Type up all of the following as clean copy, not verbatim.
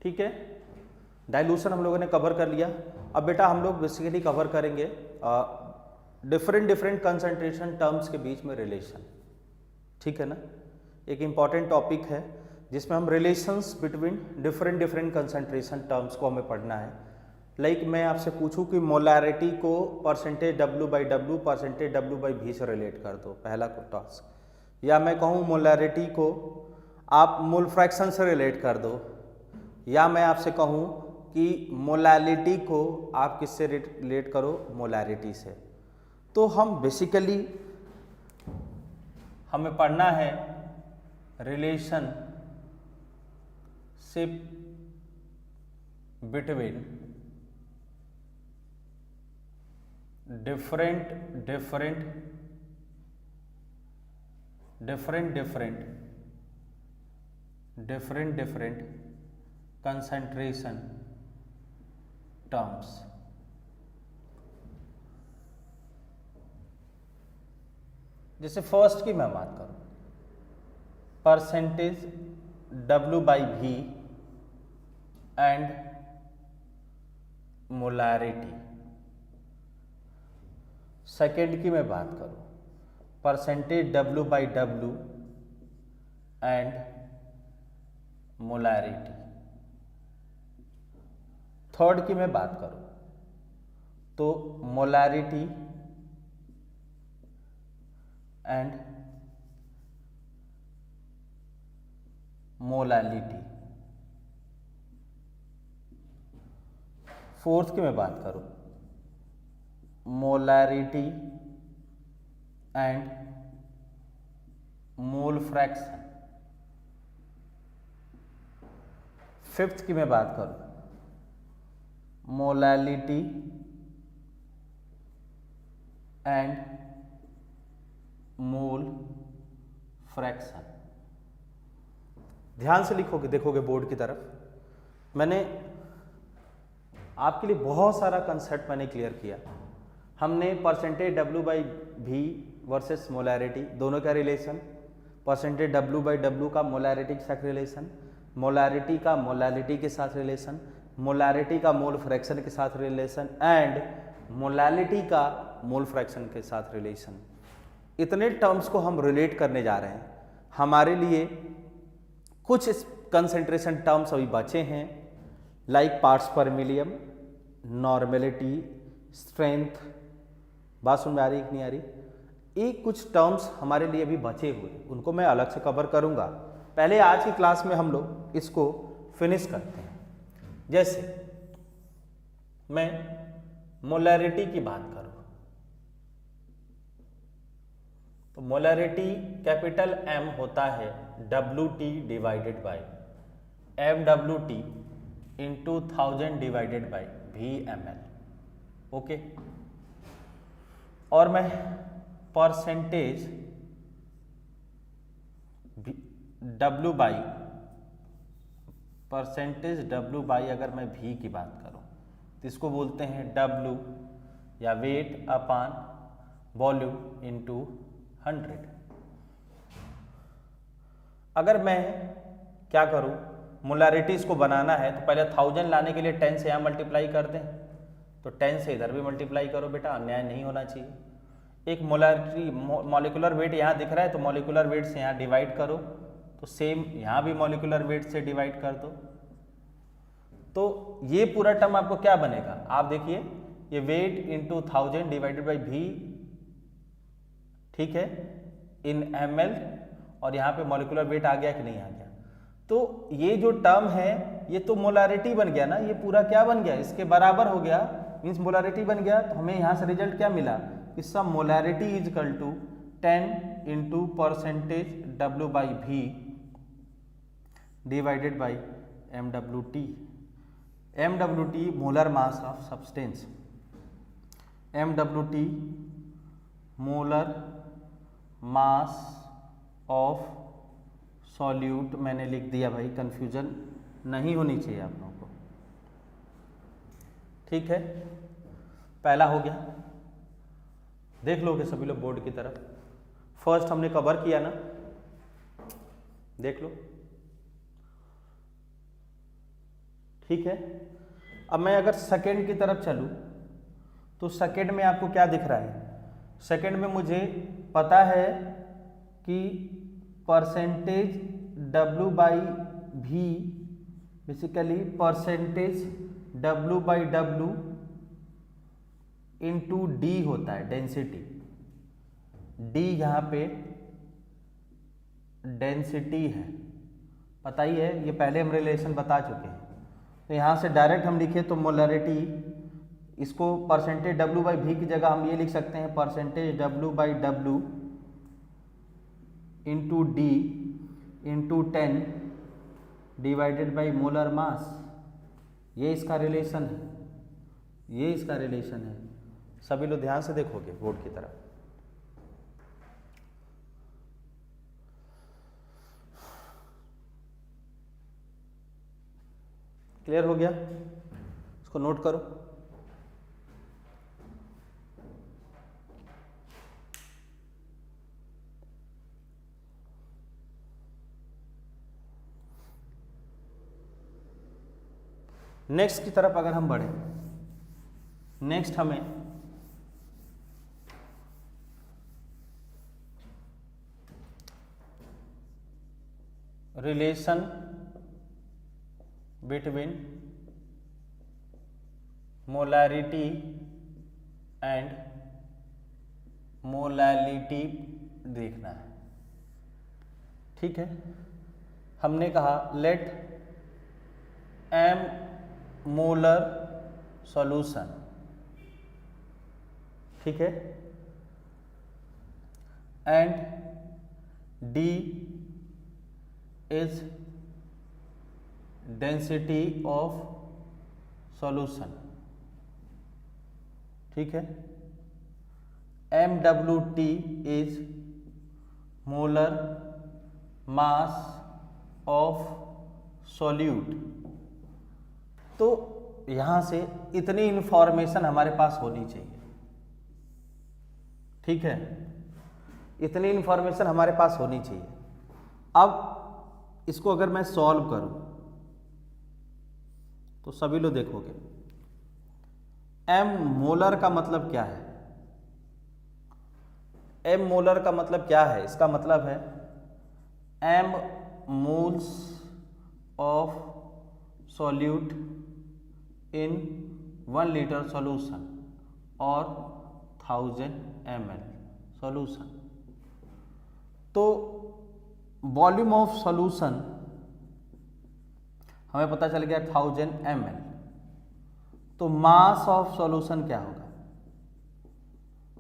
ठीक है, डाइल्यूशन हम लोगों ने कवर कर लिया। अब बेटा हम लोग बेसिकली कवर करेंगे डिफरेंट कंसंट्रेशन टर्म्स के बीच में रिलेशन। ठीक है ना, एक इम्पॉर्टेंट टॉपिक है जिसमें हम relations between different concentration terms को हमें पढ़ना है। लाइक मैं आपसे पूछूं कि मोलैरिटी को परसेंटेज W/W परसेंटेज W/V से रिलेट कर दो, पहला टास्क। या मैं कहूँ मोलैरिटी को आप मोल फ्रैक्शन से रिलेट कर दो, या मैं आपसे कहूँ कि मोलैलिटी को आप किससे रिलेट करो, मोलैरिटी से। तो हम बेसिकली हमें पढ़ना है relationship between different concentration terms। जैसे फर्स्ट की मैं बात करूं, percentage W/V and molarity. Second की मैं बात करूं, percentage W/W and molarity. Third की मैं बात करूं तो मोलैरिटी एंड मोलैलिटी। फोर्थ की मैं बात करूं molarity and mole fraction. Fifth की मैं बात करूं मोलैलिटी एंड मोल फ्रैक्शन। ध्यान से लिखोगे, देखोगे बोर्ड की तरफ। मैंने आपके लिए बहुत सारा कंसेप्ट मैंने क्लियर किया। हमने परसेंटेज W/V वर्सेस मोलैरिटी दोनों का रिलेशन, परसेंटेज W/W का मोलैरिटी के साथ रिलेशन, मोलैरिटी का मोलैलिटी के साथ रिलेशन, मोलैरिटी का मोल फ्रैक्शन के साथ रिलेशन एंड मोलैलिटी का मोल फ्रैक्शन के साथ रिलेशन। इतने टर्म्स को हम रिलेट करने जा रहे हैं। हमारे लिए कुछ कंसंट्रेशन टर्म्स अभी बचे हैं, लाइक पार्ट्स पर मिलियन, नॉर्मेलिटी, स्ट्रेंथ। बात समझ में आ रही है कि नहीं आ रही? ये कुछ टर्म्स हमारे लिए भी बचे हुए, उनको मैं अलग से कवर करूंगा। पहले आज की क्लास में हम लोग इसको फिनिश करते हैं। जैसे मैं मोलैरिटी की बात करूं तो मोलैरिटी कैपिटल M होता है WT divided by MWT into 1000 divided by VmL। Okay, और मैं परसेंटेज W बाई अगर मैं V की बात करूं तो इसको बोलते हैं W या वेट अपान वॉल्यूम इंटू 100। अगर मैं क्या करूं, मोलैरिटीज को बनाना है तो पहले 1000 लाने के लिए 10 से यहाँ मल्टीप्लाई कर दें, तो 10 से इधर भी मल्टीप्लाई करो बेटा, अन्याय नहीं होना चाहिए। एक मोलैरिटी मॉलिक्यूलर वेट यहाँ दिख रहा है तो मॉलिक्यूलर वेट से यहाँ डिवाइड करो, तो सेम यहाँ भी मॉलिक्यूलर वेट से डिवाइड कर दो। तो ये पूरा टर्म आपको क्या बनेगा, आप देखिए ये weight into 1000 divided by V, ठीक है, इन ml, और यहाँ पे मॉलिक्यूलर वेट आ गया कि नहीं आ गया। तो ये जो टर्म है ये तो मोलैरिटी बन गया ना, ये पूरा क्या बन गया, इसके बराबर हो गया, मीन्स मोलैरिटी बन गया। तो हमें यहाँ से रिजल्ट क्या मिला, इसका molarity is equal to 10 into percentage W/V divided by MWT। MWT molar mass of substance, MWT molar mass of solute. मैंने लिख दिया भाई, कंफ्यूजन नहीं होनी चाहिए आप लोगों को, ठीक है। पहला हो गया, देख लोगे सभी लोग बोर्ड की तरफ। फर्स्ट हमने कवर किया ना, देख लो। ठीक है। अब मैं अगर सेकेंड की तरफ चलूँ तो सेकेंड में आपको क्या दिख रहा है? सेकेंड में मुझे पता है कि percentage W/V basically percentage W/W into D होता है, डेंसिटी। डी यहाँ पे डेंसिटी है, पता ही है, ये पहले हम रिलेशन बता चुके हैं। तो यहाँ से डायरेक्ट हम लिखे तो मोलरिटी, इसको परसेंटेज W/V की जगह हम ये लिख सकते हैं percentage W/W into D into 10 divided by molar मास। ये इसका रिलेशन है, ये इसका रिलेशन है। सभी लोग ध्यान से देखोगे बोर्ड की तरफ। क्लियर हो गया? इसको नोट करो। नेक्स्ट की तरफ अगर हम बढ़े, नेक्स्ट हमें relation between molarity and molality देखना है। ठीक है, हमने कहा लेट M मोलर सॉल्यूशन, ठीक है, and D is density of solution, ठीक है, MWT is molar mass of solute. तो यहां से इतनी इंफॉर्मेशन हमारे पास होनी चाहिए, ठीक है, इतनी इंफॉर्मेशन हमारे पास होनी चाहिए। अब इसको अगर मैं सॉल्व करूं तो सभी लोग देखोगे M मोलर का मतलब क्या है? M मोलर का मतलब क्या है? इसका मतलब है M moles of solute in 1 litre solution और 1000 ml सॉल्यूशन। तो वॉल्यूम ऑफ सॉल्यूशन हमें पता चल गया 1000 ml। तो मास ऑफ सॉल्यूशन क्या होगा?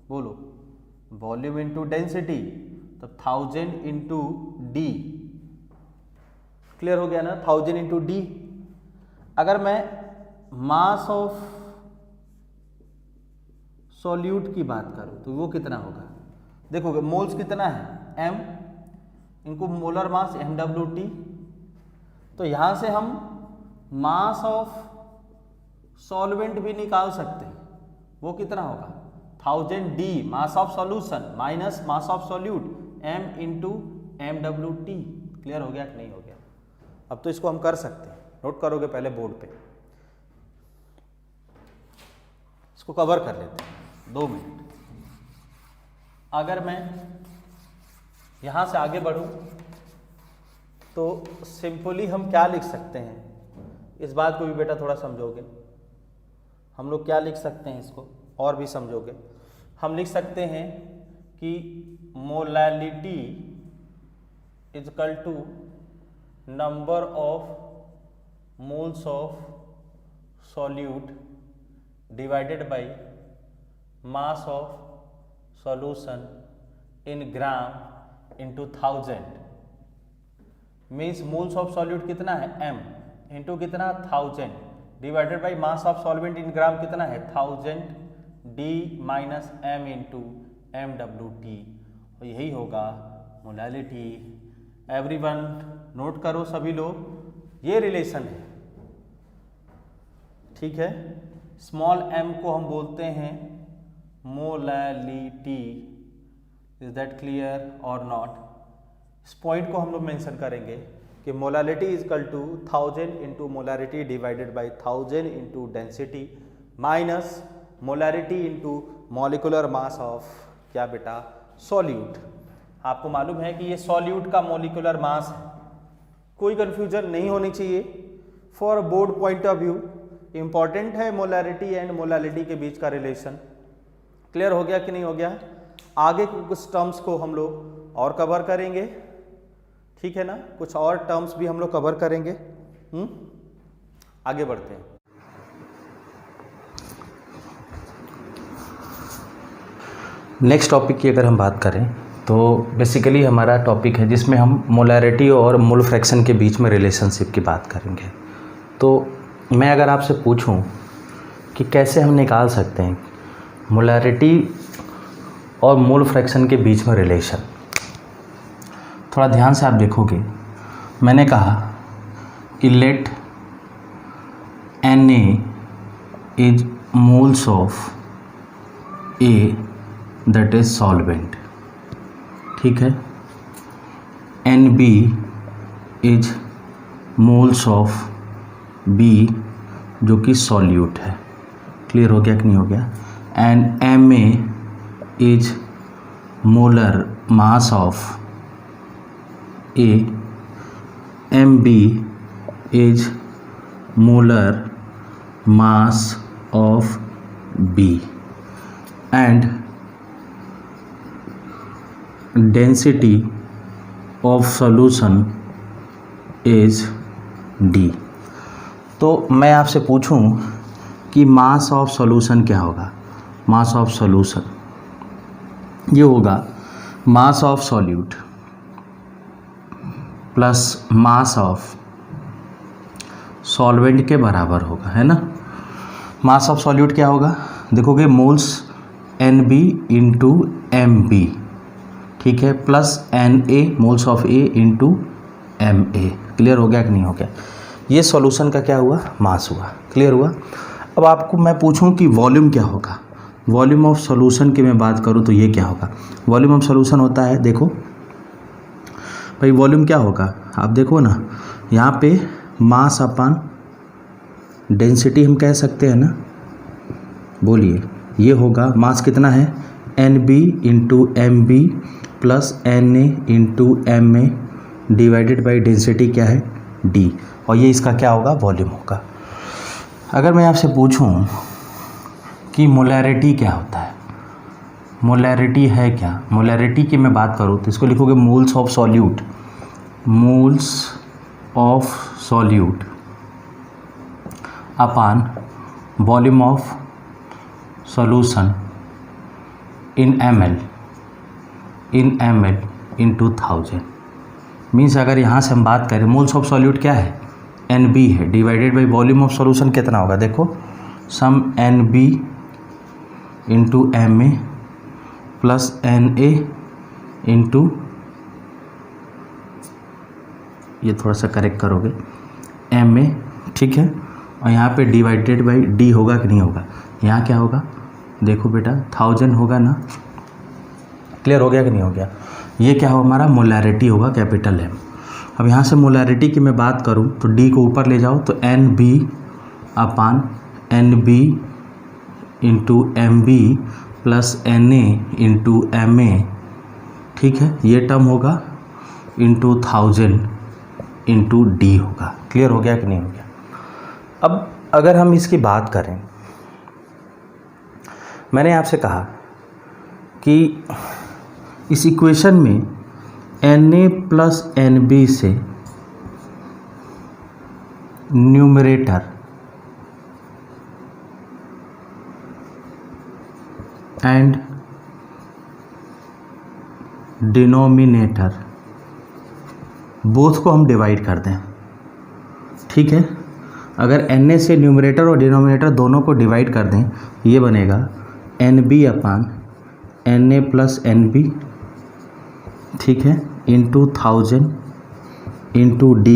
बोलो, वॉल्यूम इंटू डेंसिटी, तो 1000 इंटू डी। क्लियर हो गया ना? 1000 इंटू डी। अगर मैं मास ऑफ सॉल्यूट की बात करूं तो वो कितना होगा? देखोगे मोल्स कितना है? M इनको मोलर मास MWT। तो यहां से हम मास ऑफ सॉल्वेंट भी निकाल सकते हैं, वो कितना होगा? 1000 D mass of solution minus mass of solute M into MWT। Clear हो गया कि नहीं हो गया? अब तो इसको हम कर सकते हैं, नोट करोगे पहले बोर्ड पे। इसको कवर कर लेते हैं 2 मिनट। अगर मैं यहां से आगे बढ़ूं तो सिंपली हम क्या लिख सकते हैं? इस बात को भी बेटा थोड़ा समझोगे। हम लोग क्या लिख सकते हैं इसको और भी समझोगे। हम लिख सकते हैं कि molality is equal to number of moles of solute divided by mass of solution in gram into 1000। Means moles of solute कितना है? M इंटू कितना? 1000 divided by mass of solvent in gram कितना है? 1000 D minus M into MWT। और यही होगा molality. Everyone note करो सभी लोग, ये रिलेशन है, ठीक है। स्मॉल m को हम बोलते हैं मोलैलिटी। इज दैट क्लियर और नॉट? इस पॉइंट को हम लोग मेंशन करेंगे कि molality is equal to 1000 into molarity divided by 1000 into density minus molarity into molecular mass of क्या बेटा, सॉल्यूट। आपको मालूम है कि ये सॉल्यूट का मॉलिकुलर मास है, कोई कंफ्यूजन नहीं होनी चाहिए। For board point of view important है मोलारिटी एंड मोलालिटी के बीच का रिलेशन। क्लियर हो गया कि नहीं हो गया? आगे कुछ टर्म्स को हम लोग और कवर करेंगे, ठीक है ना, कुछ और टर्म्स भी हम लोग कवर करेंगे। आगे बढ़ते हैं। नेक्स्ट टॉपिक की अगर हम बात करें तो बेसिकली हमारा टॉपिक है जिसमें हम मोलैरिटी और मोल फ्रैक्शन के बीच में रिलेशनशिप की बात करेंगे। तो मैं अगर आपसे पूछूं कि कैसे हम निकाल सकते हैं मोलैरिटी और मोल फ्रैक्शन के बीच में रिलेशन, थोड़ा ध्यान से आप देखोगे, मैंने कहा कि let Na is moles of A that is solvent, ठीक है, Nb is moles of B जो कि सॉल्यूट है। क्लियर हो गया कि नहीं हो गया? And Ma is molar mass of A, Mb is molar mass of B and density of solution is D। तो मैं आपसे पूछूं कि मास ऑफ सॉल्यूशन क्या होगा? मास ऑफ सॉल्यूशन ये होगा मास of solute plus mass of solvent के बराबर होगा, है ना। मास ऑफ सॉल्यूट क्या होगा? देखोगे मोल्स Nb इंटू Mb, ठीक है, plus Na moles of A into Ma। Clear हो गया कि नहीं हो गया? ये सॉल्यूशन का क्या हुआ? मास हुआ। क्लियर हुआ? अब आपको मैं पूछूं कि वॉल्यूम क्या होगा? वॉल्यूम ऑफ सॉल्यूशन की मैं बात करूं तो ये क्या होगा? वॉल्यूम ऑफ सॉल्यूशन होता है, देखो भाई वॉल्यूम क्या होगा, आप देखो ना, यहाँ पे मास अपान डेंसिटी हम कह सकते हैं ना, बोलिए, ये होगा मास कितना है, Nb into Mb plus Na into Ma divided by density क्या है, D, और ये इसका क्या होगा, वॉल्यूम होगा। अगर मैं आपसे पूछूं कि मोलैरिटी क्या होता है, मोलैरिटी है क्या? मोलैरिटी की मैं बात करूँ तो इसको लिखोगे moles of solute, moles of solute upon volume of solution in ml into 1000। Means अगर यहाँ से हम बात करें मोल्स ऑफ सॉल्यूट क्या है, Nb है, divided by volume of solution कितना होगा, देखो सम Nb into Ma plus Na into, ये थोड़ा सा करेक्ट करोगे, Ma, ठीक है, और यहाँ पे डिवाइडेड बाई D होगा कि नहीं होगा? यहाँ क्या होगा, देखो बेटा 1000 होगा ना। क्लियर हो गया कि नहीं हो गया? ये क्या हो, हमारा मोलैरिटी होगा, कैपिटल M। अब यहाँ से मोलैरिटी की मैं बात करूँ तो D को ऊपर ले जाओ तो Nb अपान Nb into Mb plus Na into Ma, ठीक है, ये टर्म होगा इंटू 1000 इंटू D होगा। क्लियर हो गया कि नहीं हो गया? अब अगर हम इसकी बात करें, मैंने आपसे कहा कि इस इक्वेशन में Na प्लस Nb से न्यूमरेटर एंड डिनोमिनेटर बोथ को हम डिवाइड कर दें, ठीक है। अगर Na से न्यूमरेटर और डिनोमिनेटर दोनों को डिवाइड कर दें, ये बनेगा Nb अपान Na प्लस Nb, ठीक है, into 1000 into D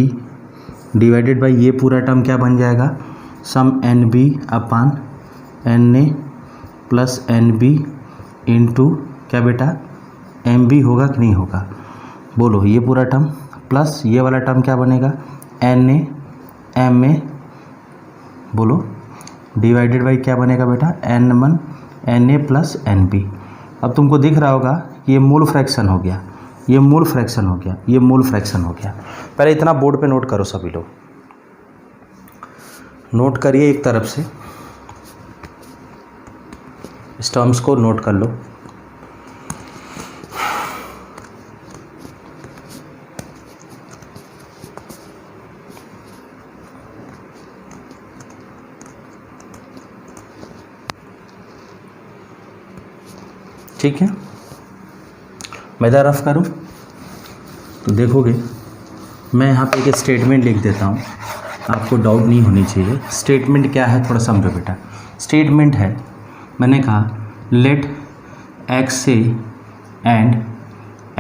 divided by ये पूरा टर्म क्या बन जाएगा, सम Nb अपान Na प्लस Nb इंटू क्या बेटा Mb होगा कि नहीं होगा, बोलो, ये पूरा टर्म प्लस ये वाला टर्म क्या बनेगा, Na बोलो डिवाइडेड बाई क्या बनेगा बेटा, N1 Na प्लस NB। अब तुमको दिख रहा होगा ये मूल फ्रैक्शन हो गया, ये मूल फ्रैक्शन हो गया, ये मूल फ्रैक्शन हो गया। पहले इतना बोर्ड पे नोट करो, सभी लोग नोट करिए एक तरफ से, इस टर्म्स को नोट कर लो। ठीक है, मैं इधर रफ करूँ तो देखोगे, मैं यहाँ पे एक स्टेटमेंट लिख देता हूँ, आपको डाउट नहीं होनी चाहिए। स्टेटमेंट क्या है थोड़ा समझो बेटा। स्टेटमेंट है, मैंने कहा let X A and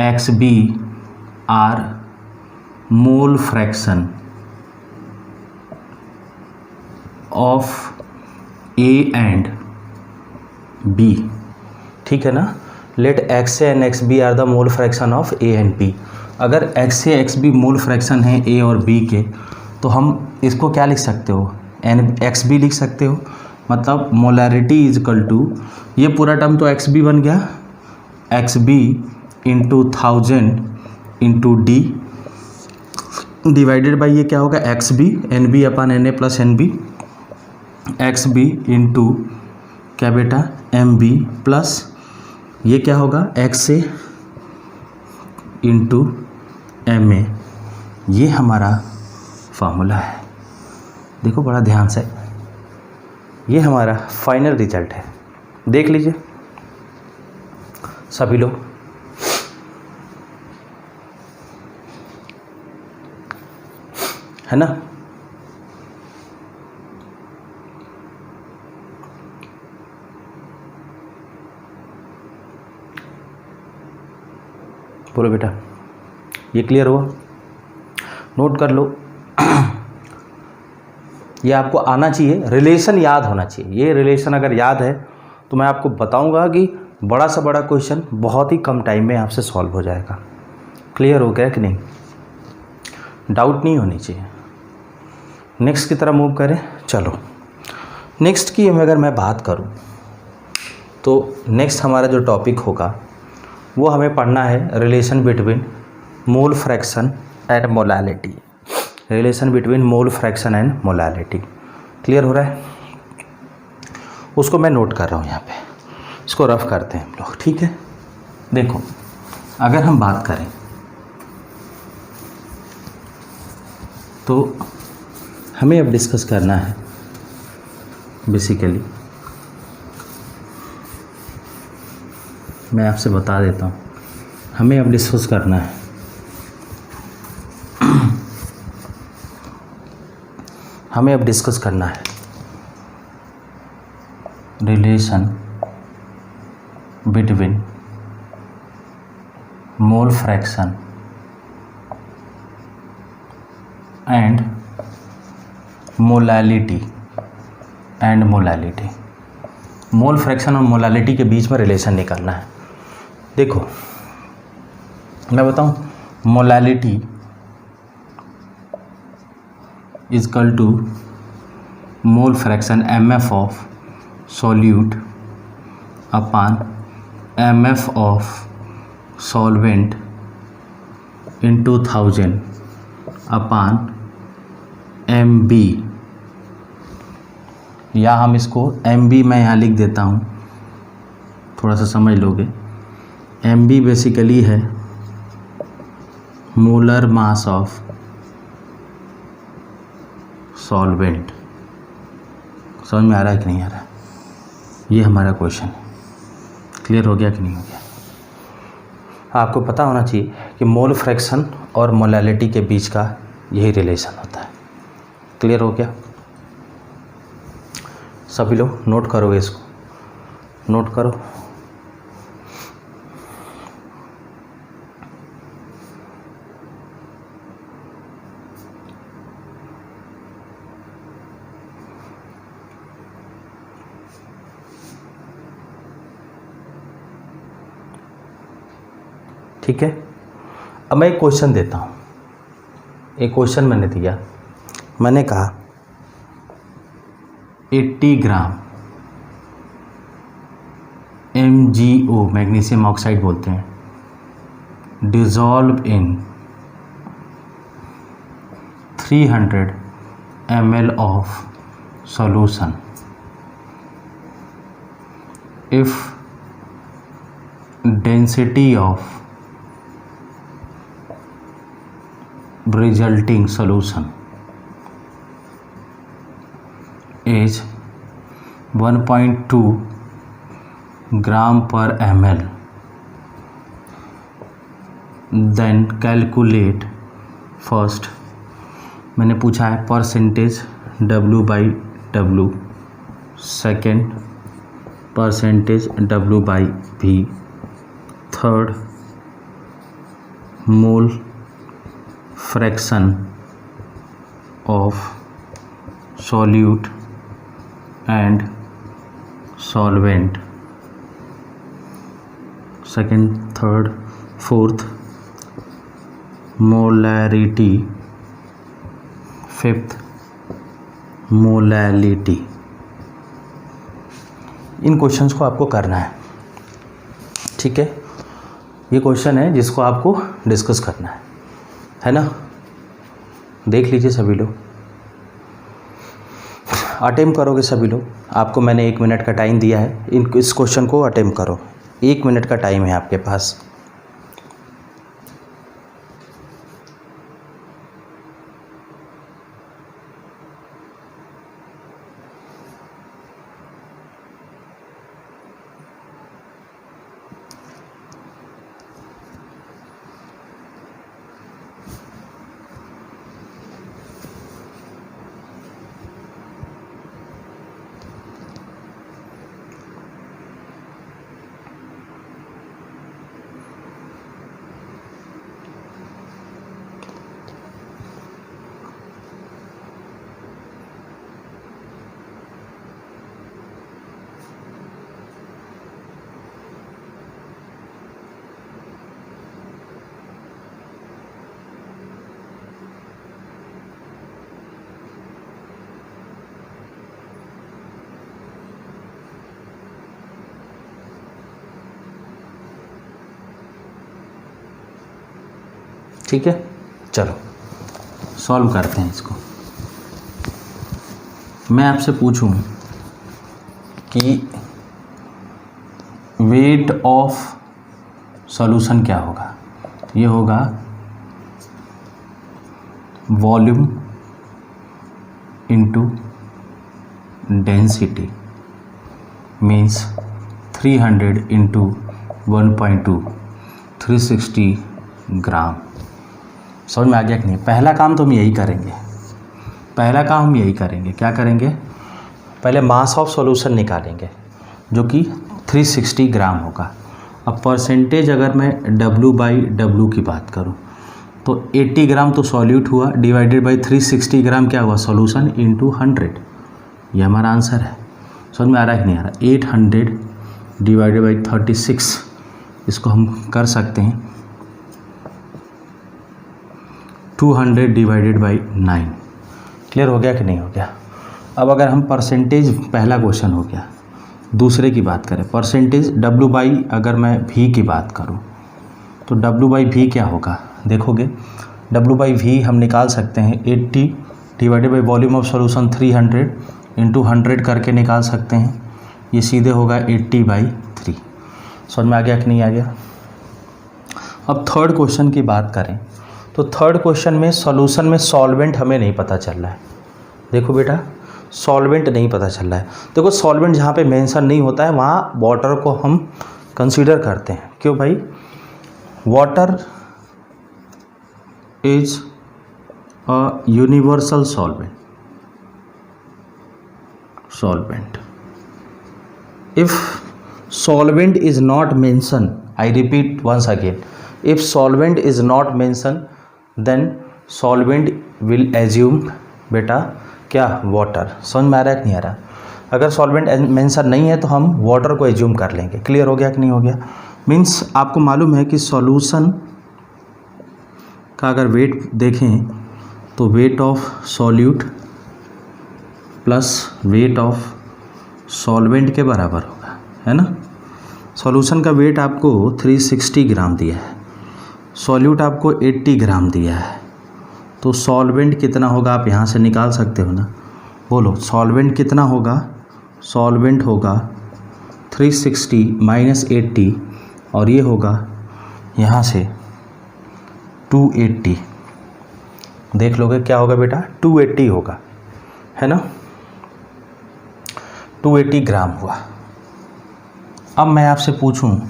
X B are mole fraction of A and B. ठीक है ना, let X A and X B are the mole fraction of A and B. अगर X A X B mole fraction है A और B के, तो हम इसको क्या लिख सकते हो, एन एक्स बी लिख सकते हो। मतलब मोलैरिटी इज इक्वल टू, ये पूरा टर्म तो एक्स बी बन गया, X B into 1000 into D divided by ये क्या होगा, X B N B upon N A plus N B, X B into क्या बेटा एम बी प्लस ये क्या होगा, X A into M A. ये हमारा फार्मूला है, देखो बड़ा ध्यान से, ये हमारा फाइनल रिजल्ट है। देख लीजिए सभी लोग, है ना। बोलो बेटा, ये क्लियर हुआ? नोट कर लो। ये आपको आना चाहिए, रिलेशन याद होना चाहिए। ये रिलेशन अगर याद है तो मैं आपको बताऊंगा कि बड़ा से बड़ा क्वेश्चन बहुत ही कम टाइम में आपसे सॉल्व हो जाएगा। क्लियर हो गया कि नहीं? डाउट नहीं होनी चाहिए। नेक्स्ट की तरफ मूव करें। चलो नेक्स्ट की अगर मैं बात करूं तो नेक्स्ट हमारा जो टॉपिक होगा वो हमें पढ़ना है relation between mole fraction and molality. Relation between mole fraction and molality. Clear हो रहा है? उसको मैं नोट कर रहा हूँ यहाँ पे, इसको रफ करते हैं हम लोग। ठीक है, देखो अगर हम बात करें तो हमें अब डिस्कस करना है बेसिकली, मैं आपसे बता देता हूँ, हमें अब डिस्कस करना है हमें अब डिस्कस करना है relation between mole fraction and molality mole fraction और मोलैलिटी के बीच में रिलेशन निकालना है। देखो मैं बताऊं, molality is equal to mole fraction MF of solute upon MF of solvent into 1000 upon MB, या हम इसको MB मैं यहाँ लिख देता हूँ, थोड़ा सा समझ लोगे। MB बेसिकली है मोलर मास ऑफ सॉल्वेंट। समझ में आ रहा है कि नहीं आ रहा है? ये हमारा क्वेश्चन है। क्लियर हो गया कि नहीं हो गया? आपको पता होना चाहिए कि मोल फ्रैक्शन और मोलैलिटी के बीच का यही रिलेशन होता है। क्लियर हो गया? सभी लोग नोट करोगे, इसको नोट करो। ठीक है, अब मैं एक क्वेश्चन देता हूँ, एक क्वेश्चन मैंने दिया, मैंने कहा 80 ग्राम MgO मैग्नीशियम ऑक्साइड बोलते हैं, dissolve in 300 ml of solution if density of resulting solution is 1.2 gram per ml, then calculate first, मैंने पूछा है percentage W/W, second percentage W/V, third mole fraction of solute and solvent, second third fourth molarity, fifth molality. In questions को आपको करना है, ठीक है। ये क्वेश्चन है जिसको आपको डिस्कस करना है ना। देख लीजिए सभी लोग, अटेम्प्ट करोगे सभी लोग। आपको मैंने 1 मिनट का टाइम दिया है, इस क्वेश्चन को अटेम्प्ट करो। 1 मिनट का टाइम है आपके पास। ठीक है, चलो सॉल्व करते हैं इसको। मैं आपसे पूछूं कि वेट ऑफ सॉल्यूशन क्या होगा। ये होगा volume into density, means 300 into 1.2, 360 ग्राम। समझ में आ गया कि नहीं? पहला काम तो हम यही करेंगे, क्या करेंगे, पहले मास ऑफ सॉल्यूशन निकालेंगे जो कि 360 ग्राम होगा। अब परसेंटेज अगर मैं W/W की बात करूं तो 80 ग्राम तो सॉल्यूट हुआ, डिवाइडेड बाई 360 ग्राम क्या हुआ, सॉल्यूशन इंटू 100। ये हमारा आंसर है। समझ में आ रहा है कि नहीं आ रहा? 800 डिवाइडेड बाई 36, इसको हम कर सकते हैं 200 डिवाइडेड बाई 9। क्लियर हो गया कि नहीं हो गया? अब अगर हम परसेंटेज, पहला क्वेश्चन हो गया, दूसरे की बात करें, परसेंटेज W/ अगर मैं V की बात करूं तो W/V क्या होगा, देखोगे W/V हम निकाल सकते हैं 80 divided by volume of solution 300 into 100 करके निकाल सकते हैं। ये सीधे होगा 80/3। समझ में आ गया कि नहीं आ गया? अब थर्ड क्वेश्चन की बात करें तो थर्ड क्वेश्चन में सॉल्यूशन में सॉल्वेंट हमें नहीं पता चल रहा है। देखो बेटा, सॉल्वेंट नहीं पता चल रहा है। देखो सॉल्वेंट जहाँ पे मेंशन नहीं होता है वहाँ वाटर को हम कंसीडर करते हैं। क्यों भाई? Water is a universal solvent. If solvent is not mentioned, I repeat once again, if solvent is not mentioned then solvent will assume बेटा क्या, वाटर। समझ में आ रहा है कि नहीं आ रहा? अगर सॉल्वेंट मेंशन नहीं है तो हम वाटर को एज्यूम कर लेंगे। क्लियर हो गया कि नहीं हो गया? मीन्स आपको मालूम है कि सॉल्यूशन का अगर वेट देखें तो wait of solute plus weight of solvent के बराबर होगा, है ना। सॉल्यूशन का वेट आपको 360 ग्राम दिया है, सॉल्यूट आपको 80 ग्राम दिया है, तो सॉल्वेंट कितना होगा आप यहाँ से निकाल सकते हो ना। बोलो सॉल्वेंट कितना होगा। सॉल्वेंट होगा 360 माइनस 80 और ये होगा यहाँ से 280। देख लोगे क्या होगा बेटा, 280 होगा, है ना। 280 ग्राम हुआ। अब मैं आपसे पूछूं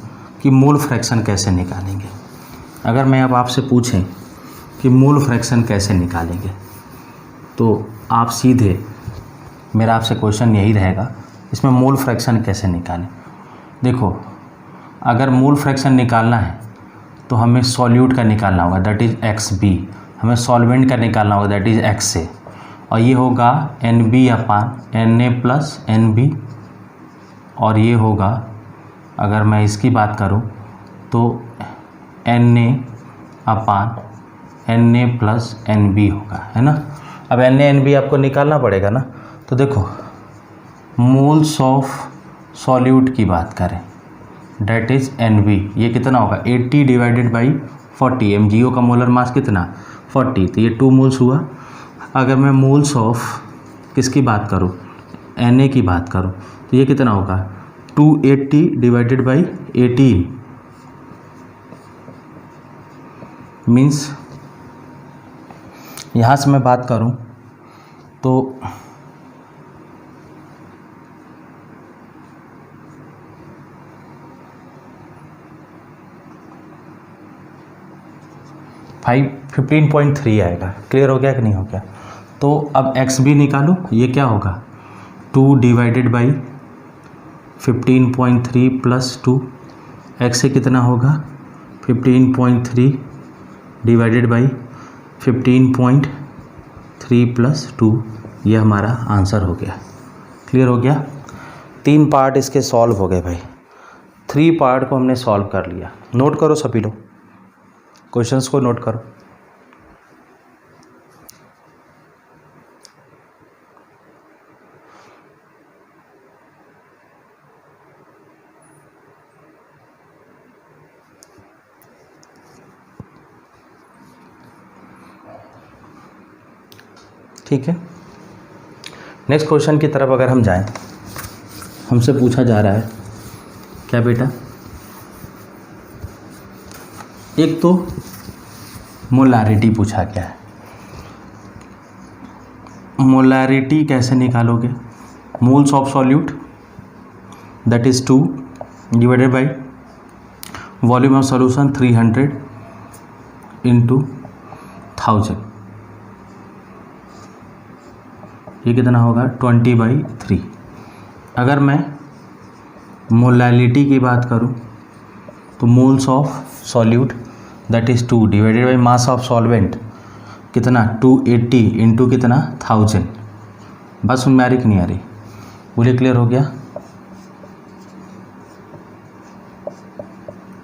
कि मोल फ्रैक्शन कैसे निकालेंगे। अगर मैं अब आपसे पूछें कि मोल फ्रैक्शन कैसे निकालेंगे, तो आप सीधे, मेरा आपसे क्वेश्चन यही रहेगा, इसमें मोल फ्रैक्शन कैसे निकालें। देखो अगर मोल फ्रैक्शन निकालना है तो हमें सॉल्यूट का निकालना होगा, दैट इज़ XB, हमें सॉल्वेंट का निकालना होगा, दैट इज़ XA, और ये होगा NB अपान NA प्लस NB, और ये होगा अगर मैं इसकी बात करूं तो Na अपान Na प्लस NB होगा, है ना। अब Na NB आपको निकालना पड़ेगा ना। तो देखो मोल्स ऑफ सॉल्यूट की बात करें, डेट इज़ NB, ये कितना होगा 80 डिवाइडेड बाई 40, MgO का मोलर मास कितना 40, तो ये 2 मोल्स हुआ। अगर मैं मोल्स ऑफ किसकी बात करूँ, Na की बात करूँ, तो ये कितना होगा 280 डिवाइडेड बाई 18, मीन्स यहाँ से मैं बात करूँ तो 15.3 आएगा। क्लियर हो गया कि नहीं हो गया। तो अब XB निकालो, ये क्या होगा 2 डिवाइडेड बाई 15.3 प्लस 2, एक्स से कितना होगा 15.3 डिवाइडेड बाई 15.3 प्लस 2, ये हमारा आंसर हो गया। क्लियर हो गया। 3 पार्ट इसके सॉल्व हो गए भाई, 3 पार्ट को हमने सॉल्व कर लिया। नोट करो सभी लोग, क्वेश्चंस को नोट करो। ठीक है, नेक्स्ट क्वेश्चन की तरफ अगर हम जाएं, हमसे पूछा जा रहा है क्या बेटा, एक तो मोलारिटी पूछा गया है। मोलारिटी कैसे निकालोगे, moles of solute that is 2 divided by volume of solution 300 into 1000, ये कितना होगा 20/3। अगर मैं मोलालिटी की बात करूं तो moles of solute that is 2 divided by mass of solvent कितना 280 इंटू कितना 1000। बस समझ में आ रही कि नहीं आ रही, बोलिए। क्लियर हो गया।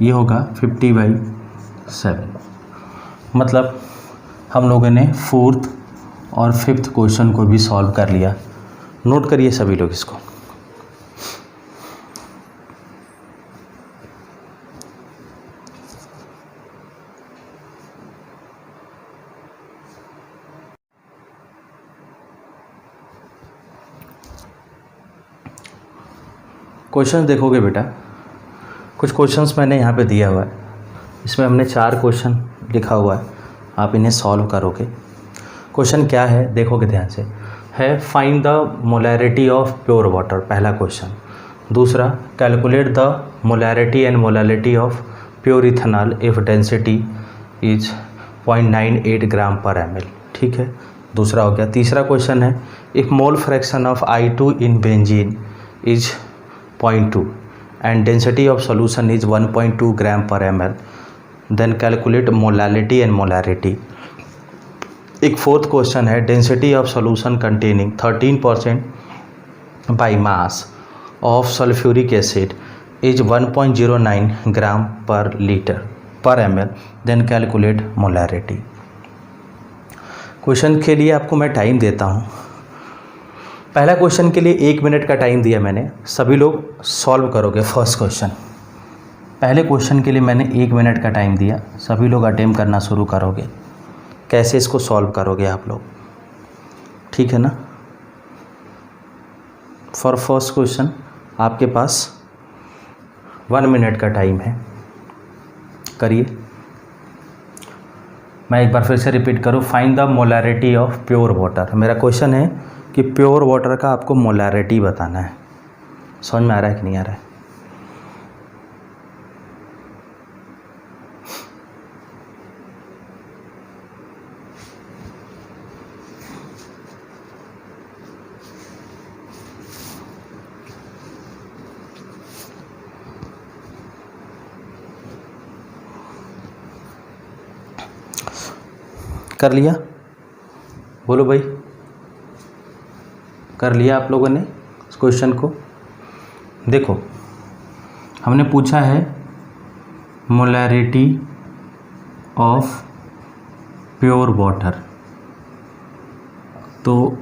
ये होगा 50/7। मतलब हम लोगों ने 4th और 5th क्वेश्चन को भी सॉल्व कर लिया। नोट करिए सभी लोग इसको। क्वेश्चंस देखोगे बेटा, कुछ क्वेश्चंस मैंने यहाँ पे दिया हुआ है, इसमें हमने 4 क्वेश्चन लिखा हुआ है, आप इन्हें सॉल्व करोगे। क्वेश्चन क्या है देखोगे ध्यान से, है find the molarity of pure water, पहला क्वेश्चन। दूसरा, calculate the molarity and molality of pure ethanol if density is 0.98 ग्राम पर ml, ठीक है, दूसरा हो गया। तीसरा क्वेश्चन है, if mole fraction of I2 in benzene is 0.2 and density of solution is 1.2 gram per ml, then calculate molality and molarity। एक 4th question है, density of solution containing 13% by mass of sulphuric acid is 1.09 gram per litre per ml, then calculate molarity. Question के लिए आपको मैं time देता हूँ। पहला question के लिए 1 मिनट का टाइम दिया मैंने, सभी लोग सॉल्व करोगे फर्स्ट क्वेश्चन। पहले क्वेश्चन के लिए मैंने 1 मिनट का टाइम दिया, सभी लोग अटेम्प्ट करना शुरू करोगे। कैसे इसको सॉल्व करोगे आप लोग, ठीक है ना। फॉर फर्स्ट क्वेश्चन आपके पास 1 मिनट का टाइम है, करिए। मैं एक बार फिर से रिपीट करूँ, find the molarity of pure water. मेरा क्वेश्चन है कि प्योर वाटर का आपको मोलैरिटी बताना है। समझ में आ रहा है कि नहीं आ रहा है? कर लिया? बोलो भाई, कर लिया आप लोगों ने इस क्वेश्चन को? देखो, हमने पूछा है मोलैरिटी ऑफ प्योर वाटर, तो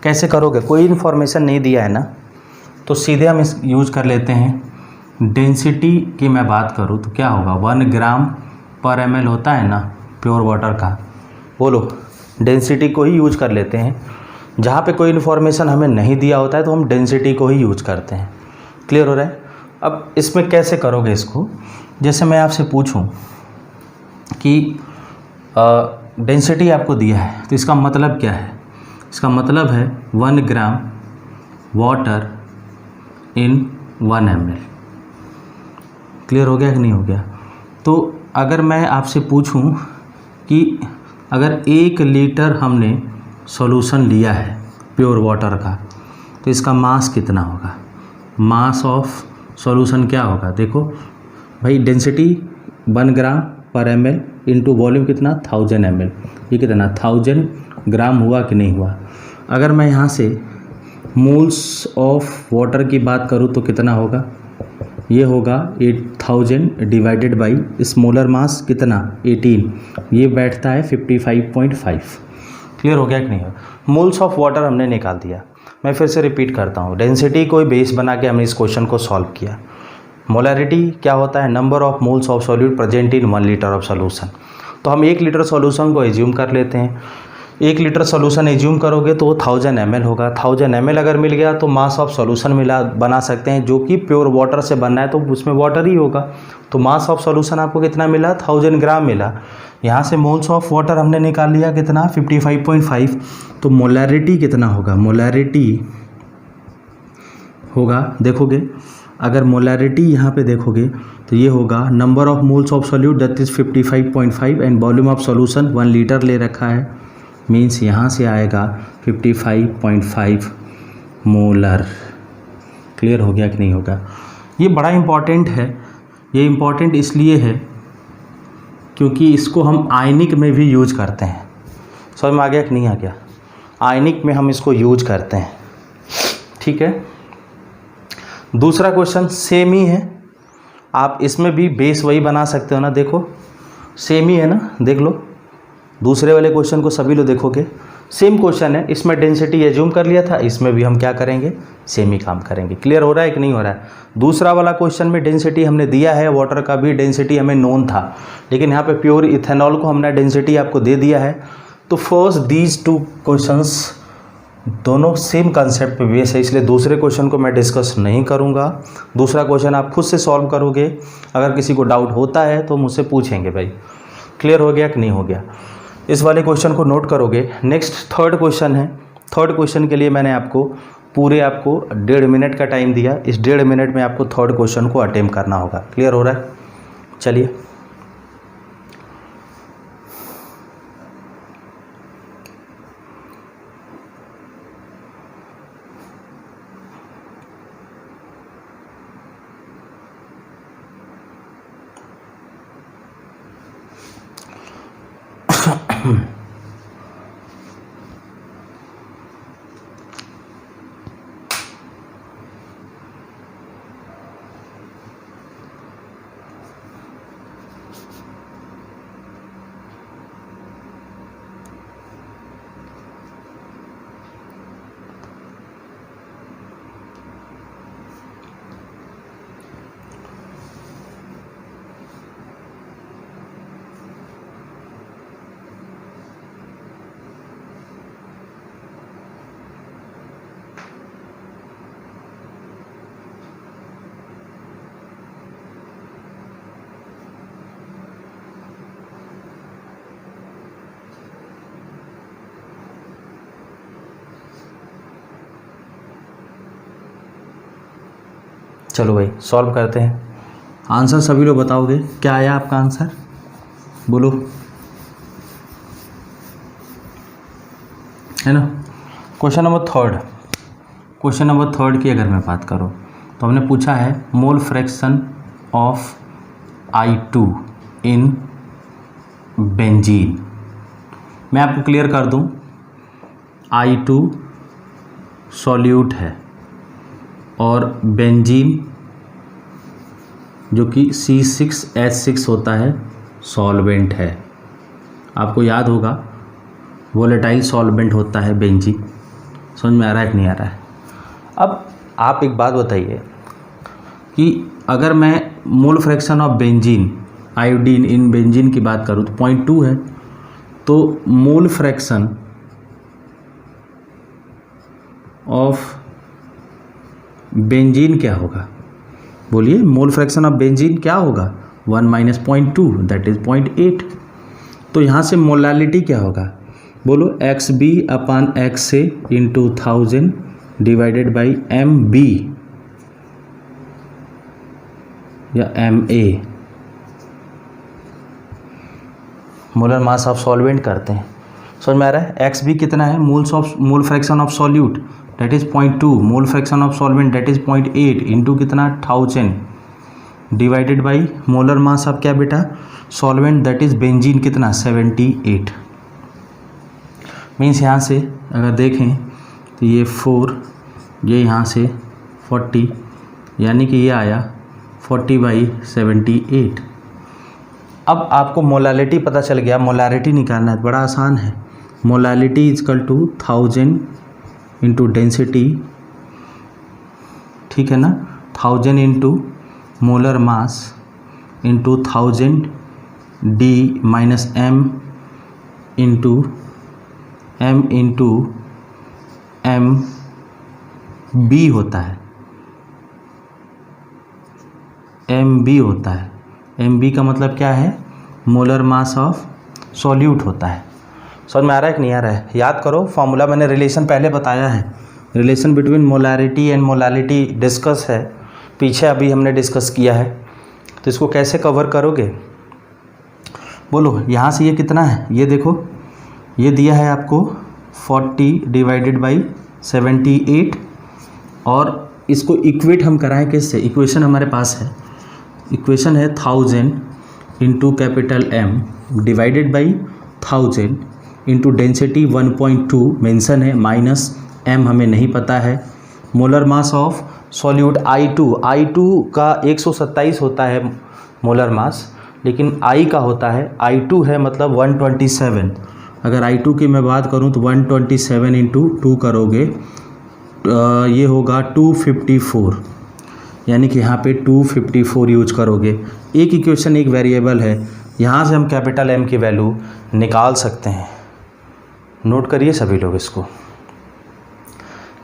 कैसे करोगे? कोई इन्फॉर्मेशन नहीं दिया है ना, तो सीधे हम इस यूज कर लेते हैं। डेंसिटी की मैं बात करूँ तो क्या होगा, 1 ग्राम पर ml होता है ना प्योर वाटर का। बोलो, डेंसिटी को ही यूज कर लेते हैं। जहाँ पे कोई इन्फॉर्मेशन हमें नहीं दिया होता है तो हम डेंसिटी को ही यूज करते हैं। क्लियर हो रहा है? अब इसमें कैसे करोगे इसको, जैसे मैं आपसे पूछूं कि डेंसिटी आपको दिया है, तो इसका मतलब क्या है? इसका मतलब है 1 gram water in 1 ml। Clear हो गया कि नहीं हो गया? तो अगर मैं आपसे पूछूं कि अगर 1 लीटर हमने सॉल्यूशन लिया है प्योर वाटर का, तो इसका मास कितना होगा? मास ऑफ सॉल्यूशन क्या होगा? देखो भाई, डेंसिटी 1 ग्राम पर ml इंटू वॉल्यूम कितना, 1000 ml। ये कितना, 1000 ग्राम हुआ कि नहीं हुआ? अगर मैं यहाँ से मोल्स ऑफ वाटर की बात करूँ तो कितना होगा? ये होगा 8000 डिवाइडेड बाई स्मॉलर मास कितना, 18, ये बैठता है 55.5। क्लियर हो गया कि नहीं हो? मोल्स ऑफ वाटर हमने निकाल दिया। मैं फिर से रिपीट करता हूँ, डेंसिटी को बेस बना के हमने इस क्वेश्चन को सॉल्व किया। मोलैरिटी क्या होता है? Number of moles of solute present in 1 litre of solution. तो हम 1 लीटर सॉल्यूशन को एज्यूम कर लेते हैं। 1 लीटर सॉल्यूशन एज्यूम करोगे तो 1000 ml होगा। 1000 ml अगर मिल गया तो मास ऑफ सॉल्यूशन मिला बना सकते हैं, जो कि प्योर वाटर से बनना है तो उसमें वाटर ही होगा। तो मास ऑफ सॉल्यूशन आपको कितना मिला? 1000 ग्राम मिला। यहाँ से मोल्स ऑफ वाटर हमने निकाल लिया कितना, 55.5। तो मोलैरिटी कितना होगा? मोलैरिटी होगा, देखोगे अगर मोलैरिटी यहाँ पे देखोगे तो ये होगा number of moles of solute that is 55.5 and volume of solution 1 litre ले रखा है, मीन्स यहाँ से आएगा 55.5 मोलर। क्लियर हो गया कि नहीं होगा? ये बड़ा इम्पॉर्टेंट है। ये इम्पॉर्टेंट इसलिए है क्योंकि इसको हम आयनिक में भी यूज करते हैं। समझ में आ गया कि नहीं आ गया? आयनिक में हम इसको यूज करते हैं, ठीक है। दूसरा क्वेश्चन सेम ही है, आप इसमें भी बेस वही बना सकते हो ना। देखो सेम ही है ना, देख लो दूसरे वाले क्वेश्चन को सभी लोग देखोगे, सेम क्वेश्चन है। इसमें डेंसिटी एज्यूम कर लिया था, इसमें भी हम क्या करेंगे, सेम ही काम करेंगे। क्लियर हो रहा है कि नहीं हो रहा है? दूसरा वाला क्वेश्चन में डेंसिटी हमने दिया है, वाटर का भी डेंसिटी हमें नोन था, लेकिन यहाँ पे प्योर इथेनॉल को हमने डेंसिटी आपको दे दिया है। तो फर्स्ट दीज 2 क्वेश्चंस दोनों सेम कंसेप्ट पे बेस है, इसलिए दूसरे क्वेश्चन को मैं डिस्कस नहीं करूँगा। दूसरा क्वेश्चन आप खुद से सॉल्व करोगे। अगर किसी को डाउट होता है तो मुझसे पूछेंगे भाई। क्लियर हो गया कि नहीं हो गया? इस वाले क्वेश्चन को नोट करोगे। नेक्स्ट थर्ड क्वेश्चन है। थर्ड क्वेश्चन के लिए मैंने आपको पूरे 1.5 मिनट का टाइम दिया। इस 1.5 मिनट में आपको थर्ड क्वेश्चन को अटेम्प्ट करना होगा। क्लियर हो रहा है? चलिए चलो भाई सॉल्व करते हैं। आंसर सभी लोग बताओगे, क्या आया आपका आंसर, बोलो, है ना। क्वेश्चन नंबर थर्ड की अगर मैं बात करूँ तो हमने पूछा है mole fraction of I2 in benzene. मैं आपको क्लियर कर दूं, I2 सॉल्यूट है और बेंजीन जो कि C6H6 होता है सॉल्वेंट है। आपको याद होगा वोलेटाइल सॉल्वेंट होता है बेंजीन। समझ में आ रहा है कि नहीं आ रहा है। अब आप एक बात बताइए कि अगर मैं मोल fraction of benzene iodine in benzene की बात करूँ तो 0.2 है, तो मोल फ्रैक्शन ऑफ बेंजीन क्या होगा, बोलिए। मोल फ्रैक्शन ऑफ बेंजीन क्या होगा, 1 माइनस 0.2 दैट इज 0.8। तो यहाँ से मोलालिटी क्या होगा, बोलो, XB upon XA into 1000 divided by MB या MA, molar mass of solvent करते हैं। समझ में आ रहा है। XB कितना है, mole fraction of solute that is 0.2, mole fraction of solvent that is 0.8 into कितना 1000 divided by molar mass of क्या बेटा, सॉल्वेंट दैट इज बेंजीन कितना 78। मीन्स यहाँ से अगर देखें तो ये 4, ये यहाँ से 40, यानी कि ये आया 40/78। अब आपको मोलालिटी पता चल गया, मोलारिटी निकालना है, बड़ा आसान है। Molality is equal to 1000 into density, ठीक है ना, 1000 into molar mass into 1000 D minus M into MB होता है, MB होता है। MB का मतलब क्या है, मोलर मास ऑफ सॉल्यूट होता है। समझ में आ रहा है कि नहीं आ रहा है। याद करो फॉर्मूला, मैंने रिलेशन पहले बताया है, relation between molarity and molality discuss है पीछे, अभी हमने डिस्कस किया है। तो इसको कैसे कवर करोगे, बोलो। यहाँ से ये कितना है, ये देखो, ये दिया है आपको 40 डिवाइडेड बाई 78, और इसको इक्वेट हम कराएं किससे, इक्वेशन हमारे पास है, इक्वेशन है 1000 into capital M divided by 1000 into density 1.2 mention है, माइनस M हमें नहीं पता है, molar mass of solute I2 का 127 होता है मोलर मास, लेकिन I का होता है, I2 है मतलब 127। अगर I2 की मैं बात करूं तो 127 इंटू 2 करोगे ये होगा 254, यानी कि यहाँ पे 254 यूज करोगे। एक इक्वेशन एक वेरिएबल है, यहाँ से हम कैपिटल M की वैल्यू निकाल सकते हैं। नोट करिए सभी लोग इसको,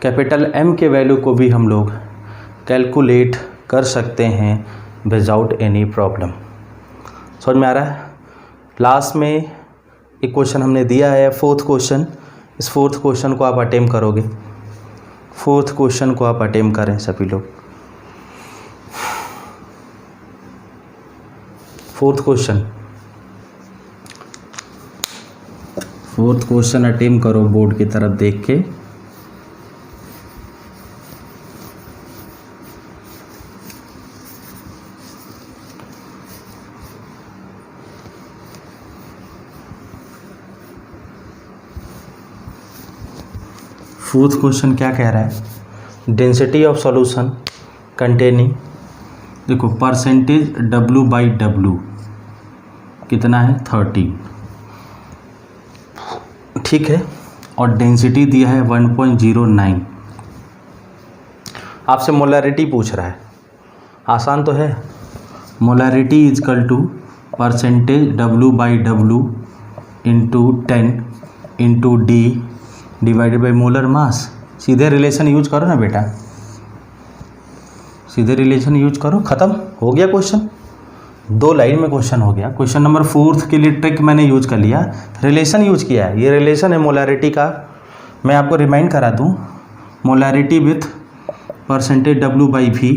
कैपिटल M के वैल्यू को भी हम लोग कैलकुलेट कर सकते हैं विदाउट एनी प्रॉब्लम। समझ में आ रहा है। लास्ट में एक क्वेश्चन हमने दिया है, फोर्थ क्वेश्चन। इस फोर्थ क्वेश्चन को आप अटेम्प्ट करोगे, फोर्थ क्वेश्चन को आप अटेम्प्ट करें सभी लोग। फोर्थ क्वेश्चन अटेम्प्ट करो बोर्ड की तरफ देख के। फोर्थ क्वेश्चन क्या कह रहा है, डेंसिटी ऑफ सॉल्यूशन कंटेनिंग, देखो परसेंटेज W/W कितना है 13, ठीक है, और डेंसिटी दिया है 1.09। आपसे मोलारिटी पूछ रहा है, आसान तो है। Molarity is equal to percentage W/W into 10 into D divided by molar mass. सीधे रिलेशन यूज करो ना बेटा, सीधे रिलेशन यूज करो, ख़त्म हो गया क्वेश्चन। 2 लाइन में क्वेश्चन हो गया। क्वेश्चन नंबर 4 के लिए ट्रिक मैंने यूज कर लिया, रिलेशन यूज किया है। ये रिलेशन है मोलारिटी का, मैं आपको रिमाइंड करा दूं, मोलारिटी विथ परसेंटेज W/V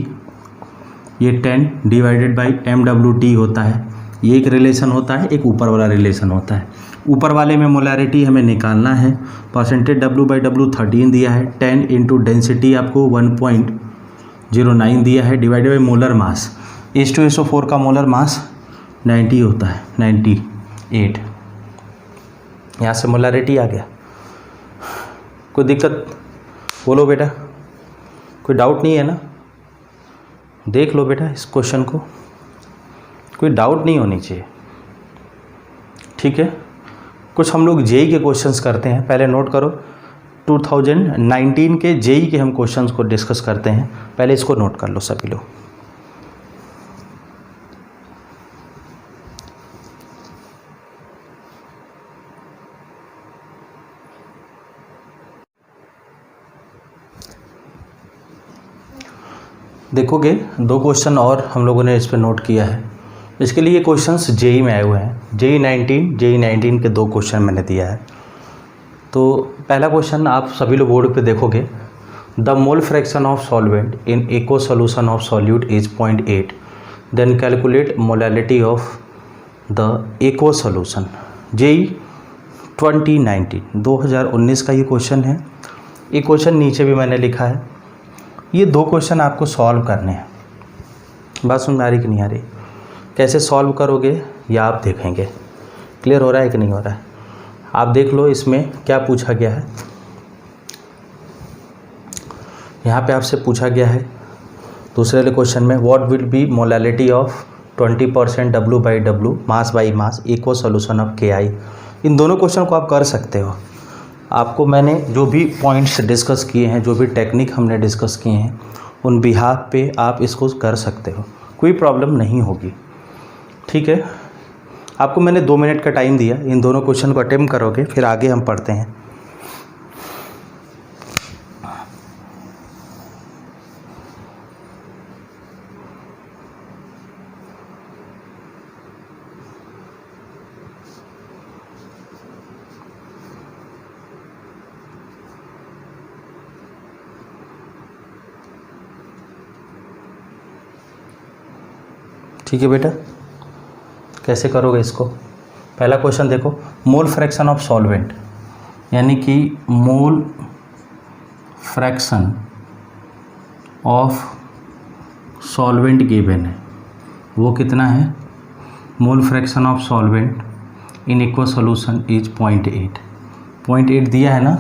ये 10 डिवाइडेड बाई MWT होता है, ये एक रिलेशन होता है, एक ऊपर वाला रिलेशन होता है। ऊपर वाले में मोलैरिटी हमें निकालना है, परसेंटेज W/W 13 दिया है, 10 इंटू डेंसिटी आपको 1.09 दिया है, divided by molar mass, H2SO4 का मोलर मास 90 होता है, 98। यहाँ से मोलैरिटी आ गया। कोई दिक्कत बोलो बेटा, कोई डाउट नहीं है ना? देख लो बेटा इस क्वेश्चन को, कोई डाउट नहीं होनी चाहिए, ठीक है। कुछ हम लोग जेई के क्वेश्चंस करते हैं, पहले नोट करो। 2019 के जेई के हम क्वेश्चंस को डिस्कस करते हैं, पहले इसको नोट कर लो सभी लोग। देखोगे 2 क्वेश्चन और हम लोगों ने इस पर नोट किया है। इसके लिए क्वेश्चंस जेई में आए हुए हैं, जेई 19 के 2 क्वेश्चन मैंने दिया है। तो पहला क्वेश्चन आप सभी लोग बोर्ड पे देखोगे, the mole fraction of solvent in aqueous solution of solute is 0.8, then calculate molality of the aqueous solution. JEE 2019 का ये क्वेश्चन है। ये क्वेश्चन नीचे भी मैंने लिखा है। ये 2 क्वेश्चन आपको सॉल्व करने हैं। बात सुन में आ रही कि नहीं आ रही? कैसे सॉल्व करोगे ये आप देखेंगे। क्लियर हो रहा है कि नहीं हो रहा है? आप देख लो इसमें क्या पूछा गया है। यहाँ पे आपसे पूछा गया है दूसरे वाले क्वेश्चन में, what will be molality of 20% W/W mass by mass equal solution of KI। इन दोनों क्वेश्चन को आप कर सकते हो। आपको मैंने जो भी पॉइंट्स डिस्कस किए हैं, जो भी टेक्निक हमने डिस्कस किए हैं, उन बिहाफ पे आप इसको कर सकते हो, कोई प्रॉब्लम नहीं होगी, ठीक है। आपको मैंने 2 मिनट का टाइम दिया, इन दोनों क्वेश्चन को अटेम्प्ट करोगे, फिर आगे हम पढ़ते हैं। ठीक है बेटा, कैसे करोगे इसको? पहला क्वेश्चन देखो, मोल फ्रैक्शन ऑफ सॉल्वेंट, यानी कि mole fraction of solvent given है, वो कितना है? Mole fraction of solvent in aqueous solution is 0.8। 0.8 दिया है ना?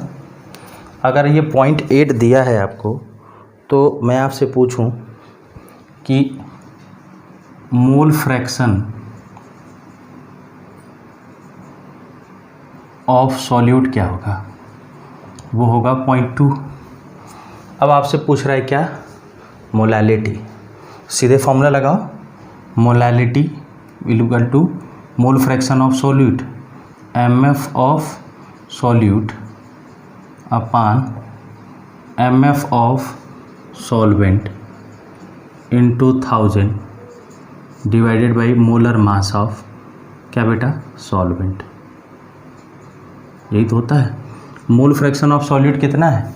अगर ये 0.8 दिया है आपको, तो मैं आपसे पूछूं कि मोल फ्रैक्शन ऑफ सॉल्यूट क्या होगा? वो होगा 0.2। अब आपसे पूछ रहा है क्या? मोलैलिटी। सीधे फॉर्मूला लगाओ, molality will equal to mole fraction of solute, MF of solute upon MF of solvent into 1000 divided by molar mass of क्या बेटा? सॉल्वेंट। यही तो होता है। मोल फ्रैक्शन ऑफ सॉल्यूट कितना है?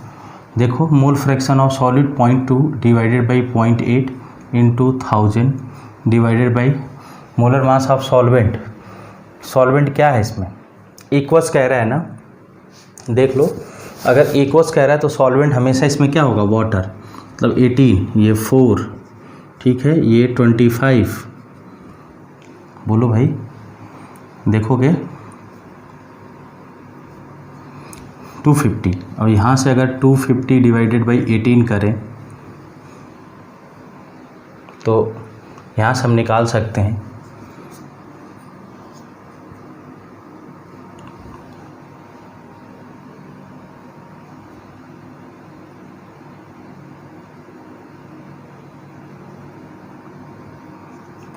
देखो, मोल fraction of solute 0.2 divided by 0.8 into 1000 divided by molar mass of solvent. Solvent क्या है इसमें? एक्वस कह रहा है ना? देख लो, अगर एक्वस कह रहा है तो सॉल्वेंट हमेशा इसमें क्या होगा? वाटर। मतलब 18, ये 4, ठीक है, ये 25। बोलो भाई, देखोगे 250। और यहाँ से अगर 250 डिवाइडेड बाई 18 करें तो यहाँ से हम निकाल सकते हैं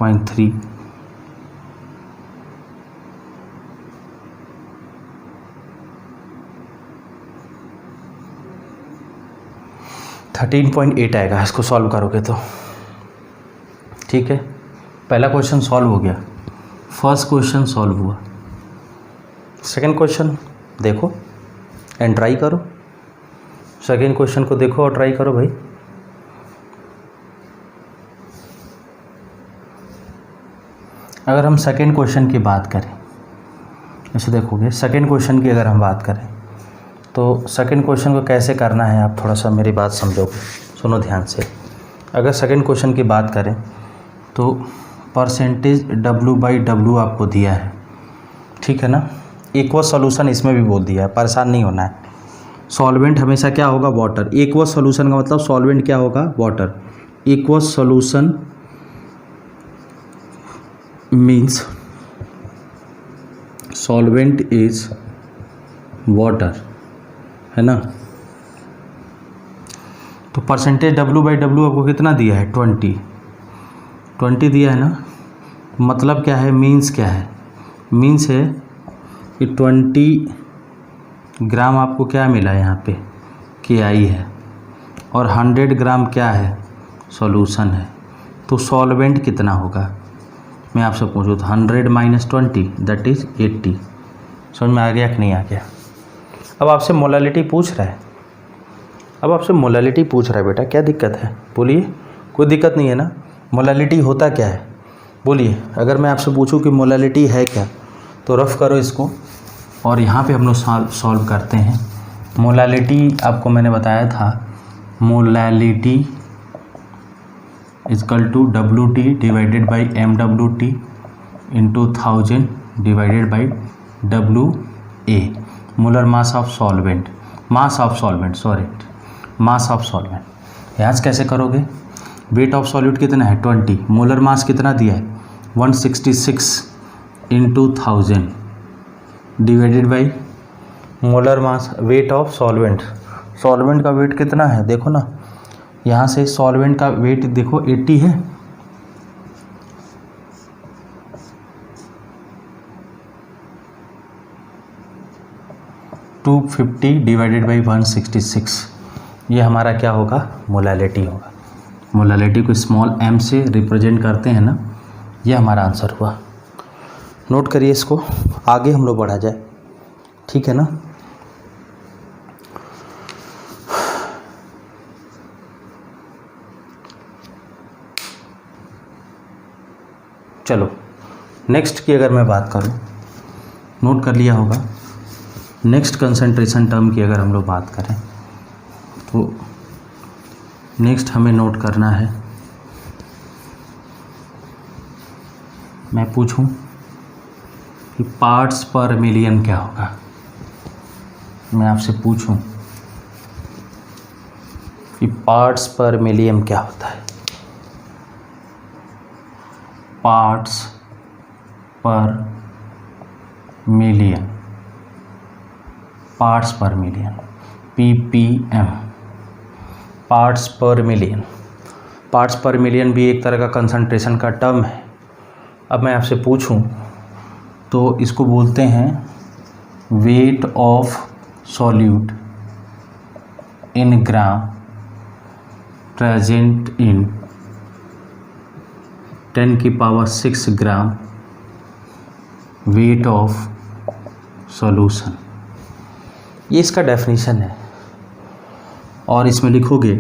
.3। 13.8 आएगा इसको सॉल्व करोगे तो, ठीक है। पहला क्वेश्चन सॉल्व हो गया, फर्स्ट क्वेश्चन सॉल्व हुआ। सेकंड क्वेश्चन देखो एंड ट्राई करो। सेकंड क्वेश्चन को देखो और ट्राई करो भाई। अगर हम सेकेंड क्वेश्चन की बात करें, ऐसे देखोगे सेकेंड क्वेश्चन की अगर हम बात करें तो सेकेंड क्वेश्चन को कैसे करना है, आप थोड़ा सा मेरी बात समझोगे, सुनो ध्यान से। अगर सेकेंड क्वेश्चन की बात करें तो परसेंटेज W/W आपको दिया है, ठीक है ना। एक्वस सॉल्यूशन इसमें भी बोल दिया है, परेशान नहीं होना है। सॉल्वेंट हमेशा क्या होगा, वाटर। एक्वस सॉल्यूशन का मतलब सॉल्वेंट क्या होगा, water. Aqueous solution means solvent is water, है ना। तो परसेंटेज W/W आपको कितना दिया है, 20 दिया है ना। मतलब क्या है, मीन्स क्या है, मीन्स है कि 20 ग्राम आपको क्या मिला यहाँ पे, KI है, और 100 ग्राम क्या है, सॉल्यूशन है। तो सॉल्वेंट कितना होगा, मैं आपसे पूछूँ तो 100 - 20 दैट इज़ 80। समझ में आ गया कि नहीं आ गया। अब आपसे मोलालिटी पूछ रहा है, बेटा, क्या दिक्कत है, बोलिए। कोई दिक्कत नहीं है ना। मोलालिटी होता क्या है, बोलिए। अगर मैं आपसे पूछूं कि मोलालिटी है क्या, तो रफ करो इसको, और यहाँ पे हम लोग सॉल्व करते हैं। मोलालिटी आपको मैंने बताया था, molality equal to WT divided by MWT into 1000 divided by WA, molar mass of solvent, mass of solvent. याद कैसे करोगे, वेट ऑफ सॉल्यूट कितना है, 20, मोलर मास कितना दिया है, 166 into 1000 divided by molar mass, weight of solvent. Solvent का wait कितना है, देखो ना, यहाँ से सॉल्वेंट का वेट देखो 80 है, (250 डिवाइडेड बाई 166), ये हमारा क्या होगा, मोलालिटी होगा। मोलालिटी को स्मॉल m से रिप्रेजेंट करते हैं ना, ये हमारा आंसर हुआ। नोट करिए इसको, आगे हम लोग बढ़ा जाए, ठीक है ना। चलो नेक्स्ट की अगर मैं बात करूं, नोट कर लिया होगा। नेक्स्ट कंसंट्रेशन टर्म की अगर हम लोग बात करें तो नेक्स्ट हमें नोट करना है, मैं पूछूं कि पार्ट्स पर मिलियन क्या होगा, मैं आपसे पूछूं कि पार्ट्स पर मिलियन क्या होता है। पार्ट्स पर मिलियन, पार्ट्स पर मिलियन, ppm, पार्ट्स पर मिलियन। पार्ट्स पर मिलियन भी एक तरह का कंसंट्रेशन का टर्म है। अब मैं आपसे पूछूं तो इसको बोलते हैं wait of solute in gram present in 10⁶ gram weight of solution. ये इसका डेफिनेशन है, और इसमें लिखोगे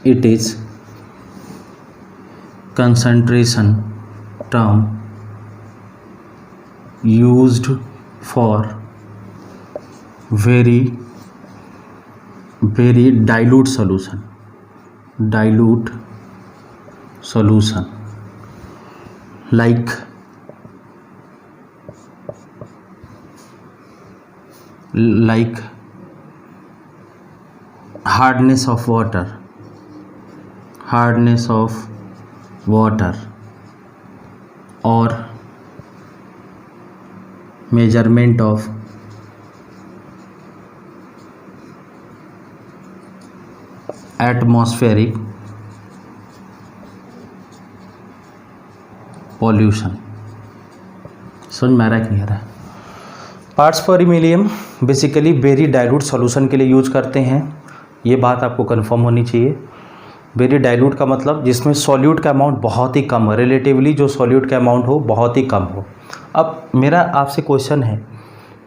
it is concentration term used for very dilute solution like hardness of water or measurement of atmospheric pollution. समझ में आ रहा है कि नहीं आ रहा है। पार्ट्स पर million basically very dilute solution के लिए यूज करते हैं, ये बात आपको कंफर्म होनी चाहिए। वेरी डाइल्यूट का मतलब जिसमें सॉल्यूट का अमाउंट बहुत ही कम हो, रिलेटिवली जो सॉल्यूट का अमाउंट हो बहुत ही कम हो। अब मेरा आपसे क्वेश्चन है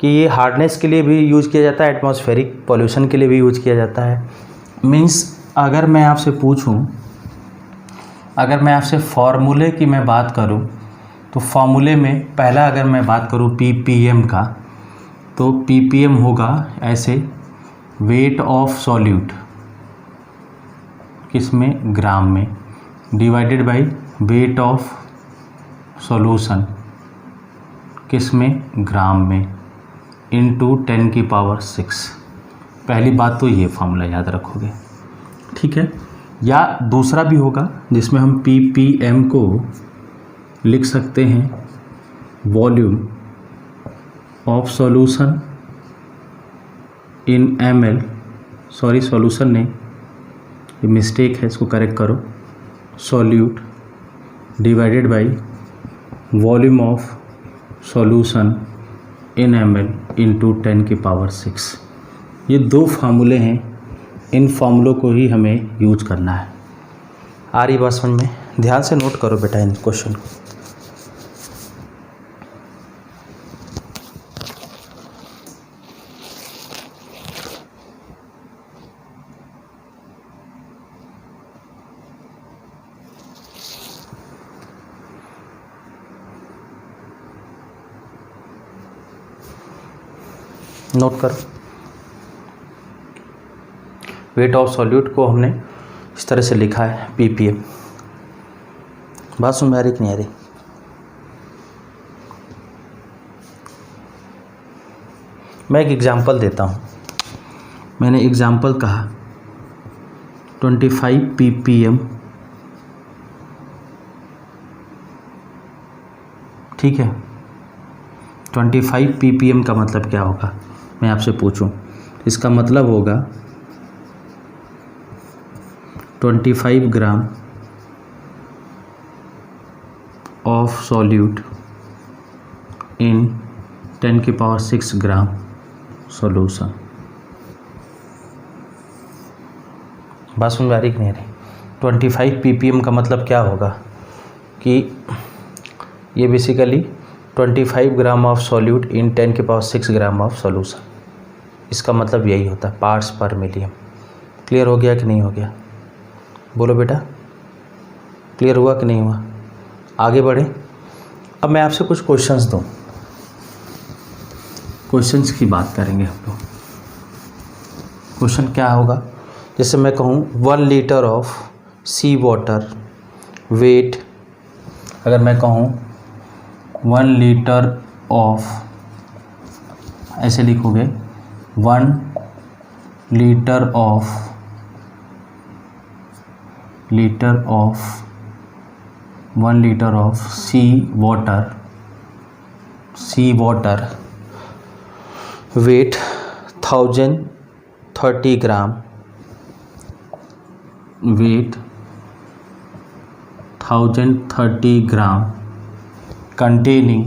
कि ये हार्डनेस के लिए भी यूज़ किया जाता है, एटमॉस्फेरिक पॉल्यूशन के लिए भी यूज़ किया जाता है। मीन्स अगर मैं आपसे पूछूं अगर मैं आपसे फॉर्मूले की मैं बात करूं तो फॉर्मूले में पहला अगर मैं बात करूं ppm का, तो ppm होगा ऐसे, वेट ऑफ सॉल्यूट किसमें, ग्राम में, divided by weight of solution किसमें, ग्राम में, इनटू 10⁶। पहली बात तो ये फॉर्मूला याद रखोगे, ठीक है। या दूसरा भी होगा जिसमें हम ppm को लिख सकते हैं volume of solution in ml, sorry solution नहीं, ये मिस्टेक है, इसको करेक्ट करो, solute divided by volume of solution in ml into 10⁶। ये दो फार्मूले हैं, इन फार्मूलों को ही हमें यूज करना है। आ रही बात समझ में? ध्यान से नोट करो बेटा इन क्वेश्चन को। नोट करो, वेट ऑफ सॉल्यूट को हमने इस तरह से लिखा है ppm। बात सुन में आ रही कि नहीं आ रही? मैं एक एग्जांपल देता हूँ। मैंने एग्जांपल कहा 25 ppm, ठीक है। 25 ppm का मतलब क्या होगा, मैं आपसे पूछूं? इसका मतलब होगा 25 gram of solute in 10⁶ gram solution. बात सुन में आ रही कि नहीं आ रही? 25 ppm का मतलब क्या होगा कि ये basically 25 gram of solute in 10⁶ gram of solution, इसका मतलब यही होता है, पार्ट्स पर मिलियन। क्लियर हो गया कि नहीं हो गया? बोलो बेटा, क्लियर हुआ कि नहीं हुआ? आगे बढ़े। अब मैं आपसे कुछ क्वेश्चंस दूँ, क्वेश्चंस की बात करेंगे हम लोग। क्वेश्चन क्या होगा, जैसे मैं कहूँ 1 litre of sea water weight, अगर मैं कहूँ 1 लीटर ऑफ, ऐसे लिखोगे 1 litre of sea water weight 1030 gram, weight 1030 gram containing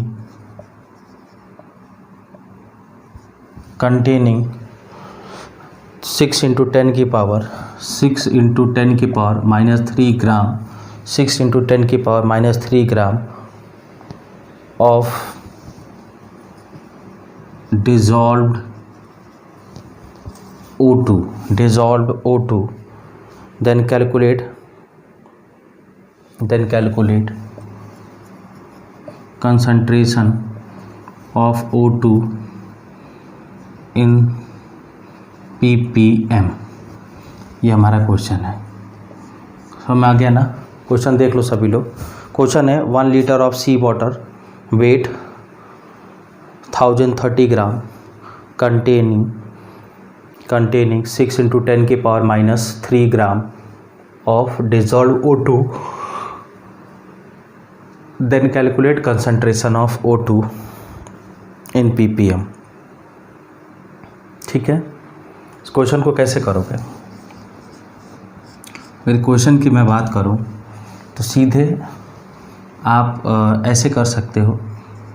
6 into 10 की पावर -3 ग्राम, 6 into 10 की power -3 gram of dissolved O2, then calculate concentration of O2 in ppm। ये हमारा question है, समझ में आ गया ना? क्वेश्चन देख लो सभी लोग। क्वेश्चन है 1 litre of sea water weight 1030 gram containing 6 into 10 की power -3 gram of dissolved O2, then calculate concentration of O2 in ppm। ठीक है, इस क्वेश्चन को कैसे करोगे? अगर क्वेश्चन की मैं बात करूं तो सीधे आप ऐसे कर सकते हो,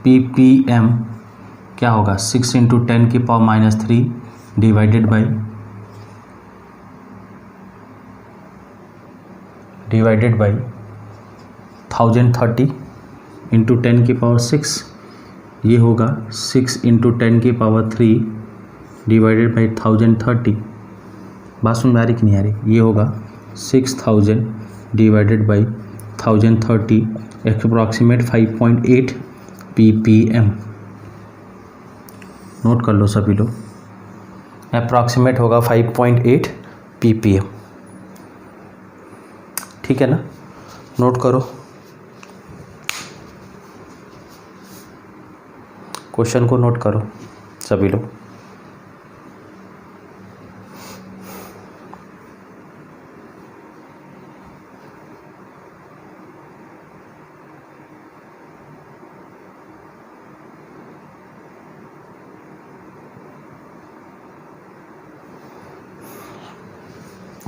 ppm क्या होगा, 6 into 10 की पावर -3 डिवाइडेड बाई 1030 इंटू 10 की पावर 6, ये होगा 6 इंटू 10 की पावर 3 डिवाइडेड बाई 1030। बात सुन में आ रही कि नहीं आ रही? ये होगा 6000 divided by 1030 approximate 5.8 ppm। Note कर लो सभी लोग, अप्रॉक्सीमेट होगा 5.8 ppm। ठीक है ना, नोट करो। क्वेश्चन को नोट करो सभी लोग।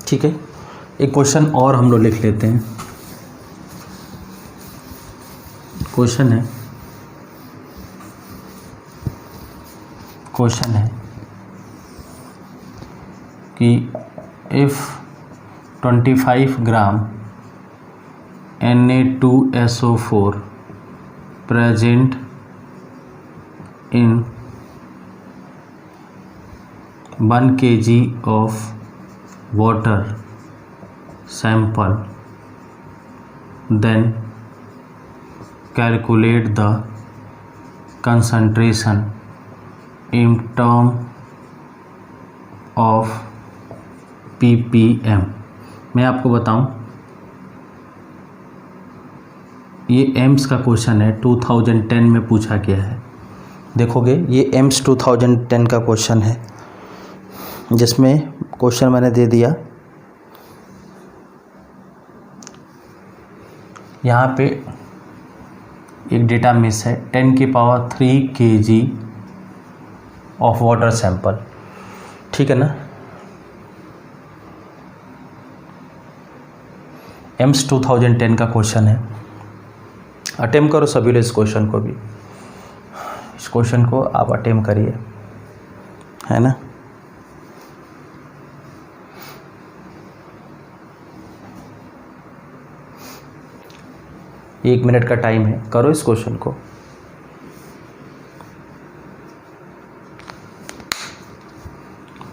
ठीक है, एक क्वेश्चन और हम लोग लिख लेते हैं। क्वेश्चन है कि if 25 gram Na2SO4 present in 1 kg of water sample, then calculate the concentration in term of ppm। मैं आपको बताऊं, ये एम्स का क्वेश्चन है, 2010 में पूछा गया है। देखोगे ये एम्स 2010 का क्वेश्चन है, जिसमें क्वेश्चन मैंने दे दिया। यहाँ पे एक डेटा मिस है, 10³ kg ऑफ वाटर सैंपल। ठीक है ना, एम्स 2010 का क्वेश्चन है। अटेम्प्ट करो सभी लोग इस क्वेश्चन को भी, इस क्वेश्चन को आप अटेम्प्ट करिए, है ना। एक मिनट का टाइम है, करो इस क्वेश्चन को।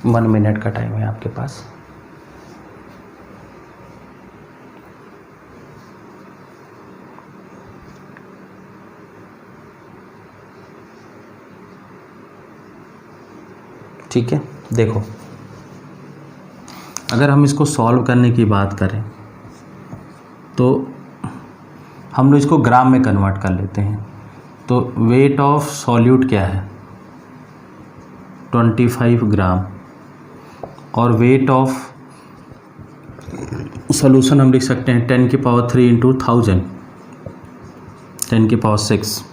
वन मिनट का टाइम है आपके पास। ठीक है, देखो अगर हम इसको सॉल्व करने की बात करें तो हम लोग इसको ग्राम में कन्वर्ट कर लेते हैं। तो वेट ऑफ सॉल्यूट क्या है, 25 ग्राम, और वेट ऑफ सॉल्यूशन हम लिख सकते हैं 10³ × 1000, 10⁶।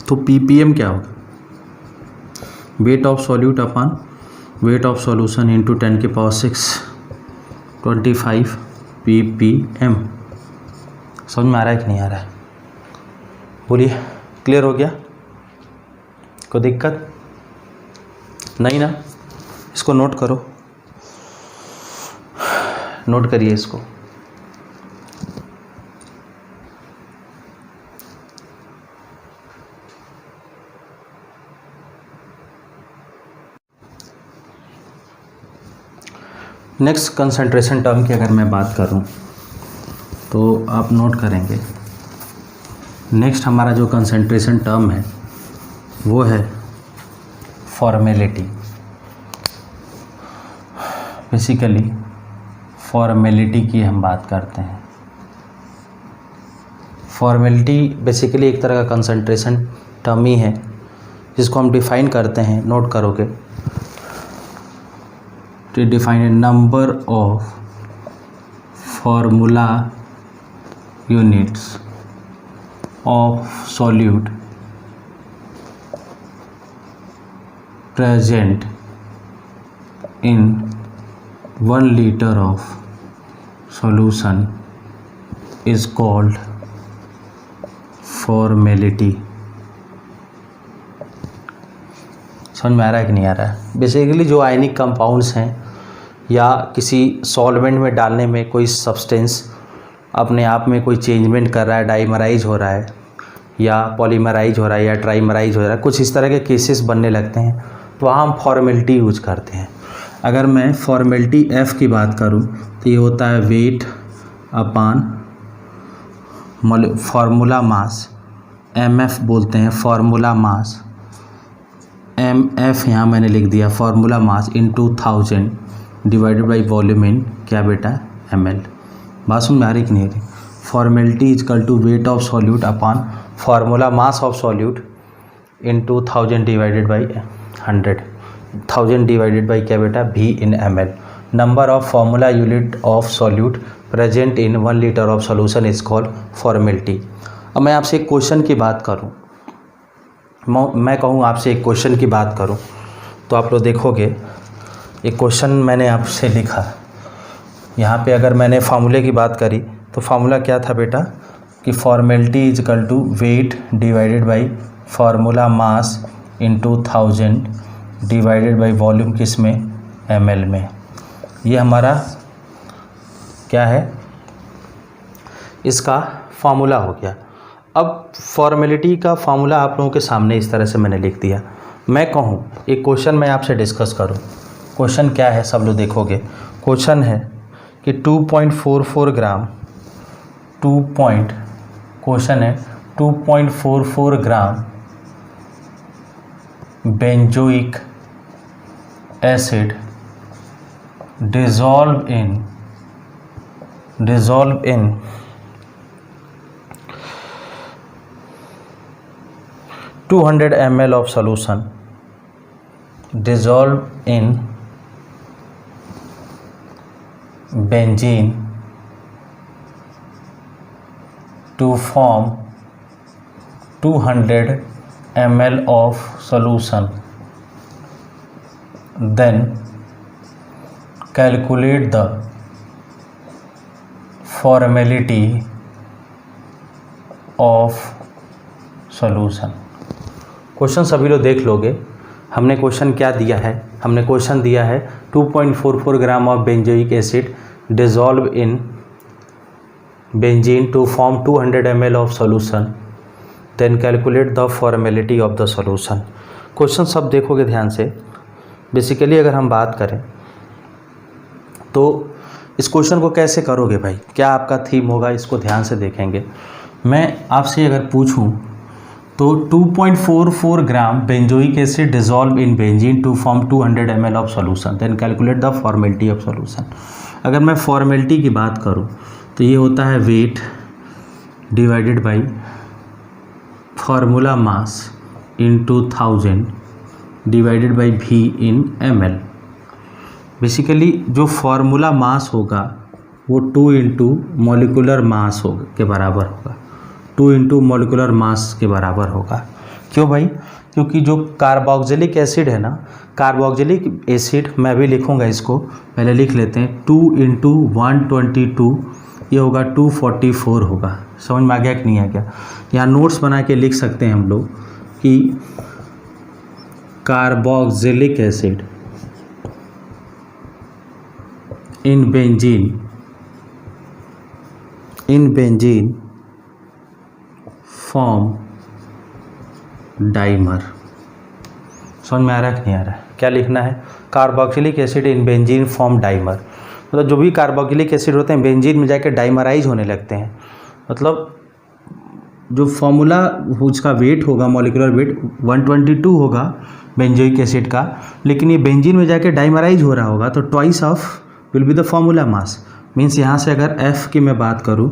तो ppm क्या होगा, wait of solute upon weight of solution into 10⁶, 25 ppm। समझ में आ रहा है कि नहीं आ रहा है, बोलिए। क्लियर हो गया, कोई दिक्कत नहीं ना। इसको नोट करो, नोट करिए इसको। नेक्स्ट कंसंट्रेशन टर्म की अगर मैं बात करूं तो आप नोट करेंगे, नेक्स्ट हमारा जो कंसंट्रेशन टर्म है वो है फॉर्मेलिटी। बेसिकली फॉर्मेलिटी की हम बात करते हैं। फॉर्मेलिटी बेसिकली एक तरह का कंसंट्रेशन टर्म ही है, जिसको हम डिफाइन करते हैं, नोट करोगे, to define a number of formula units of solute present in 1 liter of solution is called formality। समझ में आ रहा है कि नहीं आ रहा है। बेसिकली जो आयनिक कंपाउंड्स हैं या किसी सॉल्वेंट में डालने में कोई सब्सटेंस अपने आप में कोई चेंजमेंट कर रहा है, डाइमराइज हो रहा है या पॉलीमराइज हो रहा है या ट्राइमराइज हो रहा है, कुछ इस तरह के केसेस बनने लगते हैं, तो वहाँ हम फॉर्मेलिटी यूज करते हैं। अगर मैं फॉर्मेलिटी F की बात करूँ तो ये होता है वेट अपान फार्मूला मास, MF बोलते हैं फार्मूला मास, MF यहाँ मैंने लिख दिया formula mass into 1000 divided by volume इन क्या बेटा ml। बात समझ में आ रही कि नहीं आ रही? Formality is equal to weight of solute upon formula mass of solute into 1000 divided by 100, 1000 divided by क्या बेटा V in ml। Number of formula unit of solute present in 1 litre of solution is called formality. अब मैं आपसे एक question की बात करूं, मैं कहूं आपसे एक क्वेश्चन की बात करूं तो आप लोग देखोगे एक क्वेश्चन मैंने आपसे लिखा यहाँ पे। अगर मैंने फार्मूले की बात करी तो फार्मूला क्या था बेटा कि formality is equal to weight divided by formula mass into 1000 divided by volume किस में ml में। ये हमारा क्या है, इसका फार्मूला हो गया। अब फॉर्मेलिटी का फार्मूला आप लोगों के सामने इस तरह से मैंने लिख दिया। मैं कहूँ एक क्वेश्चन मैं आपसे डिस्कस करूँ, क्वेश्चन क्या है सब लोग देखोगे। क्वेश्चन है कि 2.44 ग्राम क्वेश्चन है 2.44 gram benzoic acid dissolve in 200 ml of solution, dissolve in benzene to form 200 ml of solution, then calculate the formality of solution। Question सभी लोग देख लोगे। हमने क्वेश्चन क्या दिया है, हमने क्वेश्चन दिया है 2.44 gram of benzoic acid dissolve in benzene to form 200 ml of solution, then calculate the formality of the solution. Question सब देखोगे ध्यान से। बेसिकली अगर हम बात करें तो इस क्वेश्चन को कैसे करोगे भाई, क्या आपका थीम होगा, इसको ध्यान से देखेंगे। मैं आपसे अगर पूछूं तो 2.44 gram benzoic acid dissolve in benzene to form 200 ml of solution, then calculate the formality of solution. अगर मैं फॉर्मेलिटी की बात करूं तो ये होता है wait divided by formula mass into 1000 divided by V in ml। Basically जो फार्मूला मास होगा वो 2 इंटू मॉलिकुलर मास होगा के बराबर होगा, 2 इंटू मॉलिकुलर मास के बराबर होगा। क्यों भाई? क्योंकि जो कार्बोक्सिलिक एसिड है ना, कार्बोक्सिलिक एसिड मैं भी लिखूंगा, इसको पहले लिख लेते हैं। 2 इंटू 122 ये होगा 244 होगा। समझ में आ गया कि नहीं आ गया? यहाँ नोट्स बना के लिख सकते हैं हम लोग कि carboxylic acid in benzene form dimer. समझ में आ रहा है कि नहीं आ रहा है? क्या लिखना है? Carboxylic acid in benzene form dimer. मतलब जो भी कार्बोक्सिलिक एसिड होते हैं बेंजीन में जाकर डाइमराइज होने लगते हैं। मतलब जो फॉर्मूला उसका वेट होगा, मॉलिकुलर वेट 122 होगा बेंजोइक एसिड का, लेकिन ये बेंजीन में जाकर डाइमराइज हो रहा होगा तो twice of will be the formula mass. Means यहाँ से अगर F की मैं बात करूँ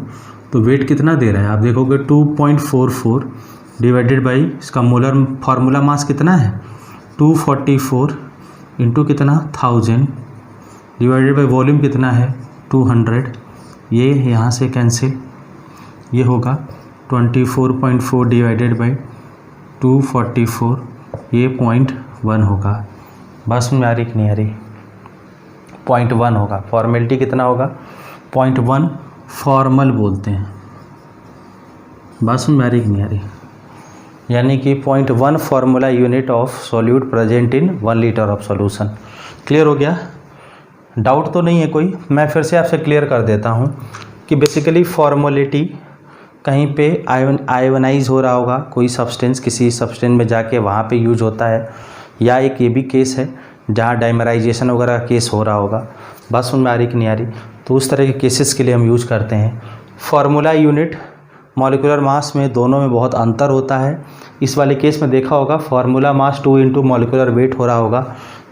तो वेट कितना दे रहा है आप देखोगे 2.44 डिवाइडेड बाई इसका मोलर फार्मूला मास कितना है 244 इंटू कितना 1000 डिवाइडेड बाई वॉल्यूम कितना है 200। ये यहाँ से कैंसिल, ये होगा 24.4 डिवाइडेड बाई 244, ये 0.1 होगा। बस में आ रही कि नहीं आ रही? 0.1 होगा। फॉर्मेलिटी कितना होगा 0.1 फॉर्मल बोलते हैं। बात समझ में आ रही कि नहीं आ रही? यानी कि 0.1 formula unit of solute present in 1 litre of solution. Clear हो गया? डाउट तो नहीं है कोई? मैं फिर से आपसे क्लियर कर देता हूँ कि बेसिकली फॉर्मेलिटी कहीं पे आयोनाइज हो रहा होगा कोई सब्सटेंस, किसी सब्सटेंस में जाके वहाँ पे यूज होता है, या एक ये भी केस है जहाँ डाइमराइजेशन वगैरह केस हो रहा होगा। बस समझ में आ रही कि नहीं आ रही? तो उस तरह के केसेस के लिए हम यूज करते हैं फार्मूला यूनिट मॉलिक्यूलर मास में दोनों में बहुत अंतर होता है। इस वाले केस में देखा होगा formula mass 2 into molecular weight हो रहा होगा।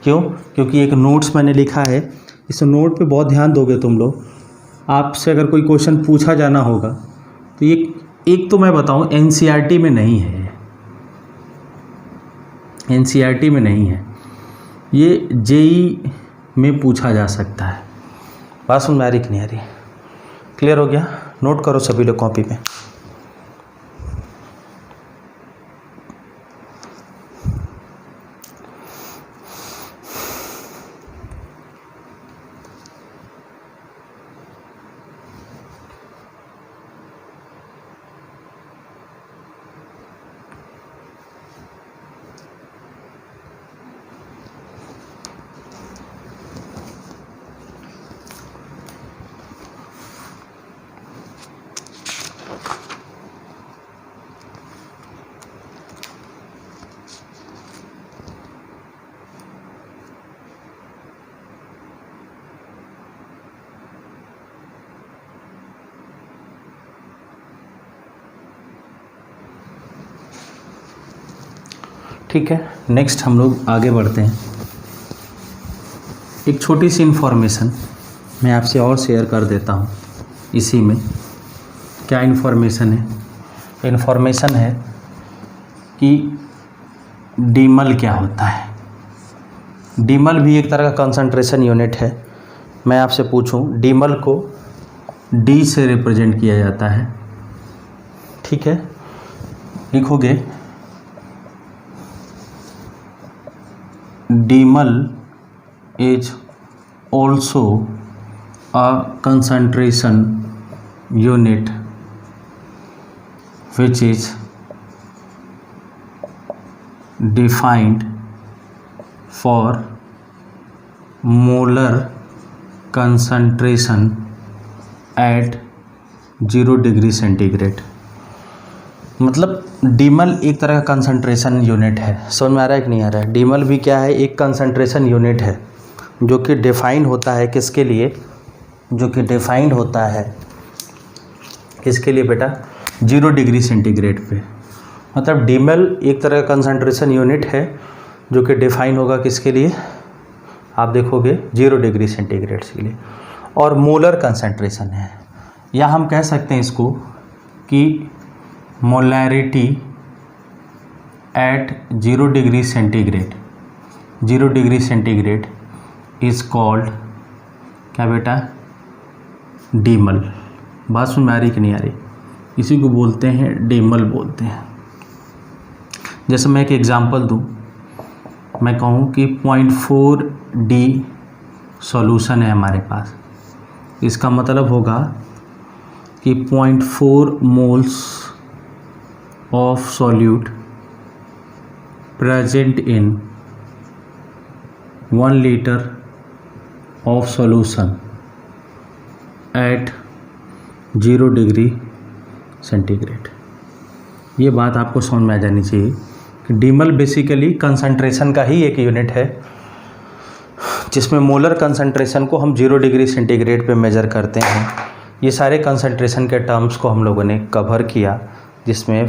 क्यों? क्योंकि एक नोट्स मैंने लिखा है, इस नोट पे बहुत ध्यान दोगे तुम लोग। आपसे अगर कोई क्वेश्चन पूछा जाना होगा तो ये एक तो मैं बताऊं एनसीईआरटी में नहीं है, एनसीईआरटी में नहीं है, ये जेई में पूछा जा सकता है। बात समझ में आ रही कि नहीं आ रही? क्लियर हो गया? नोट करो सभी लोग कॉपी पे। ठीक है, नेक्स्ट हम लोग आगे बढ़ते हैं। एक छोटी सी इन्फॉर्मेशन मैं आपसे और शेयर कर देता हूँ इसी में। क्या इन्फॉर्मेशन है? इन्फॉर्मेशन है कि डीमल क्या होता है। डीमल भी एक तरह का कंसंट्रेशन यूनिट है। मैं आपसे पूछूं, डीमल को डी से रिप्रेजेंट किया जाता है, ठीक है? लिखोगे डीमल is also a concentration unit which is defined for molar concentration at 0 degree centigrade. मतलब डीमल एक तरह का कंसंट्रेशन यूनिट है। समझ में आ रहा है कि नहीं आ रहा है? डीमल भी क्या है? एक कंसंट्रेशन यूनिट है जो कि डिफाइंड होता है किसके लिए? जो कि डिफाइंड होता है किसके लिए बेटा? 0 डिग्री सेंटीग्रेड पे। मतलब डीमल एक तरह का कंसंट्रेशन यूनिट है जो कि डिफाइन होगा किसके लिए? आप देखोगे 0 डिग्री सेंटीग्रेड के लिए। और मोलर कंसंट्रेशन है, या हम कह सकते हैं इसको कि molarity at 0 degree centigrade, 0 degree centigrade is called क्या बेटा? डीमल। बात समझ में आ रही कि नहीं आ रही? इसी को बोलते हैं डीमल बोलते हैं। जैसे मैं एक एग्जांपल दूं, मैं कहूं कि 0.4 डी सॉल्यूशन है हमारे पास। इसका मतलब होगा कि 0.4 moles of solute present in 1 liter of solution at 0 degree centigrade. ये बात आपको समझ में आ जानी चाहिए कि डीमल बेसिकली कंसंट्रेशन का ही एक यूनिट है जिसमें मोलर कंसंट्रेशन को हम 0 डिग्री सेंटीग्रेड पे मेज़र करते हैं। ये सारे कंसंट्रेशन के टर्म्स को हम लोगों ने कवर किया, जिसमें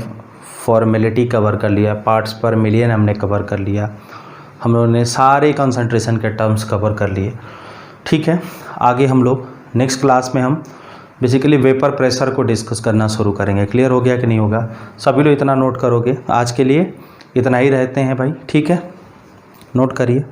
फॉर्मेलिटी कवर कर लिया, पार्ट्स पर मिलियन हमने कवर कर लिया, हम लोगों ने सारे कंसंट्रेशन के टर्म्स कवर कर लिए, ठीक है? आगे हम लोग नेक्स्ट क्लास में हम बेसिकली वेपर प्रेशर को डिस्कस करना शुरू करेंगे। क्लियर हो गया कि नहीं होगा? सभी लोग इतना नोट करोगे। आज के लिए इतना ही रहते हैं भाई, ठीक है? नोट करिए।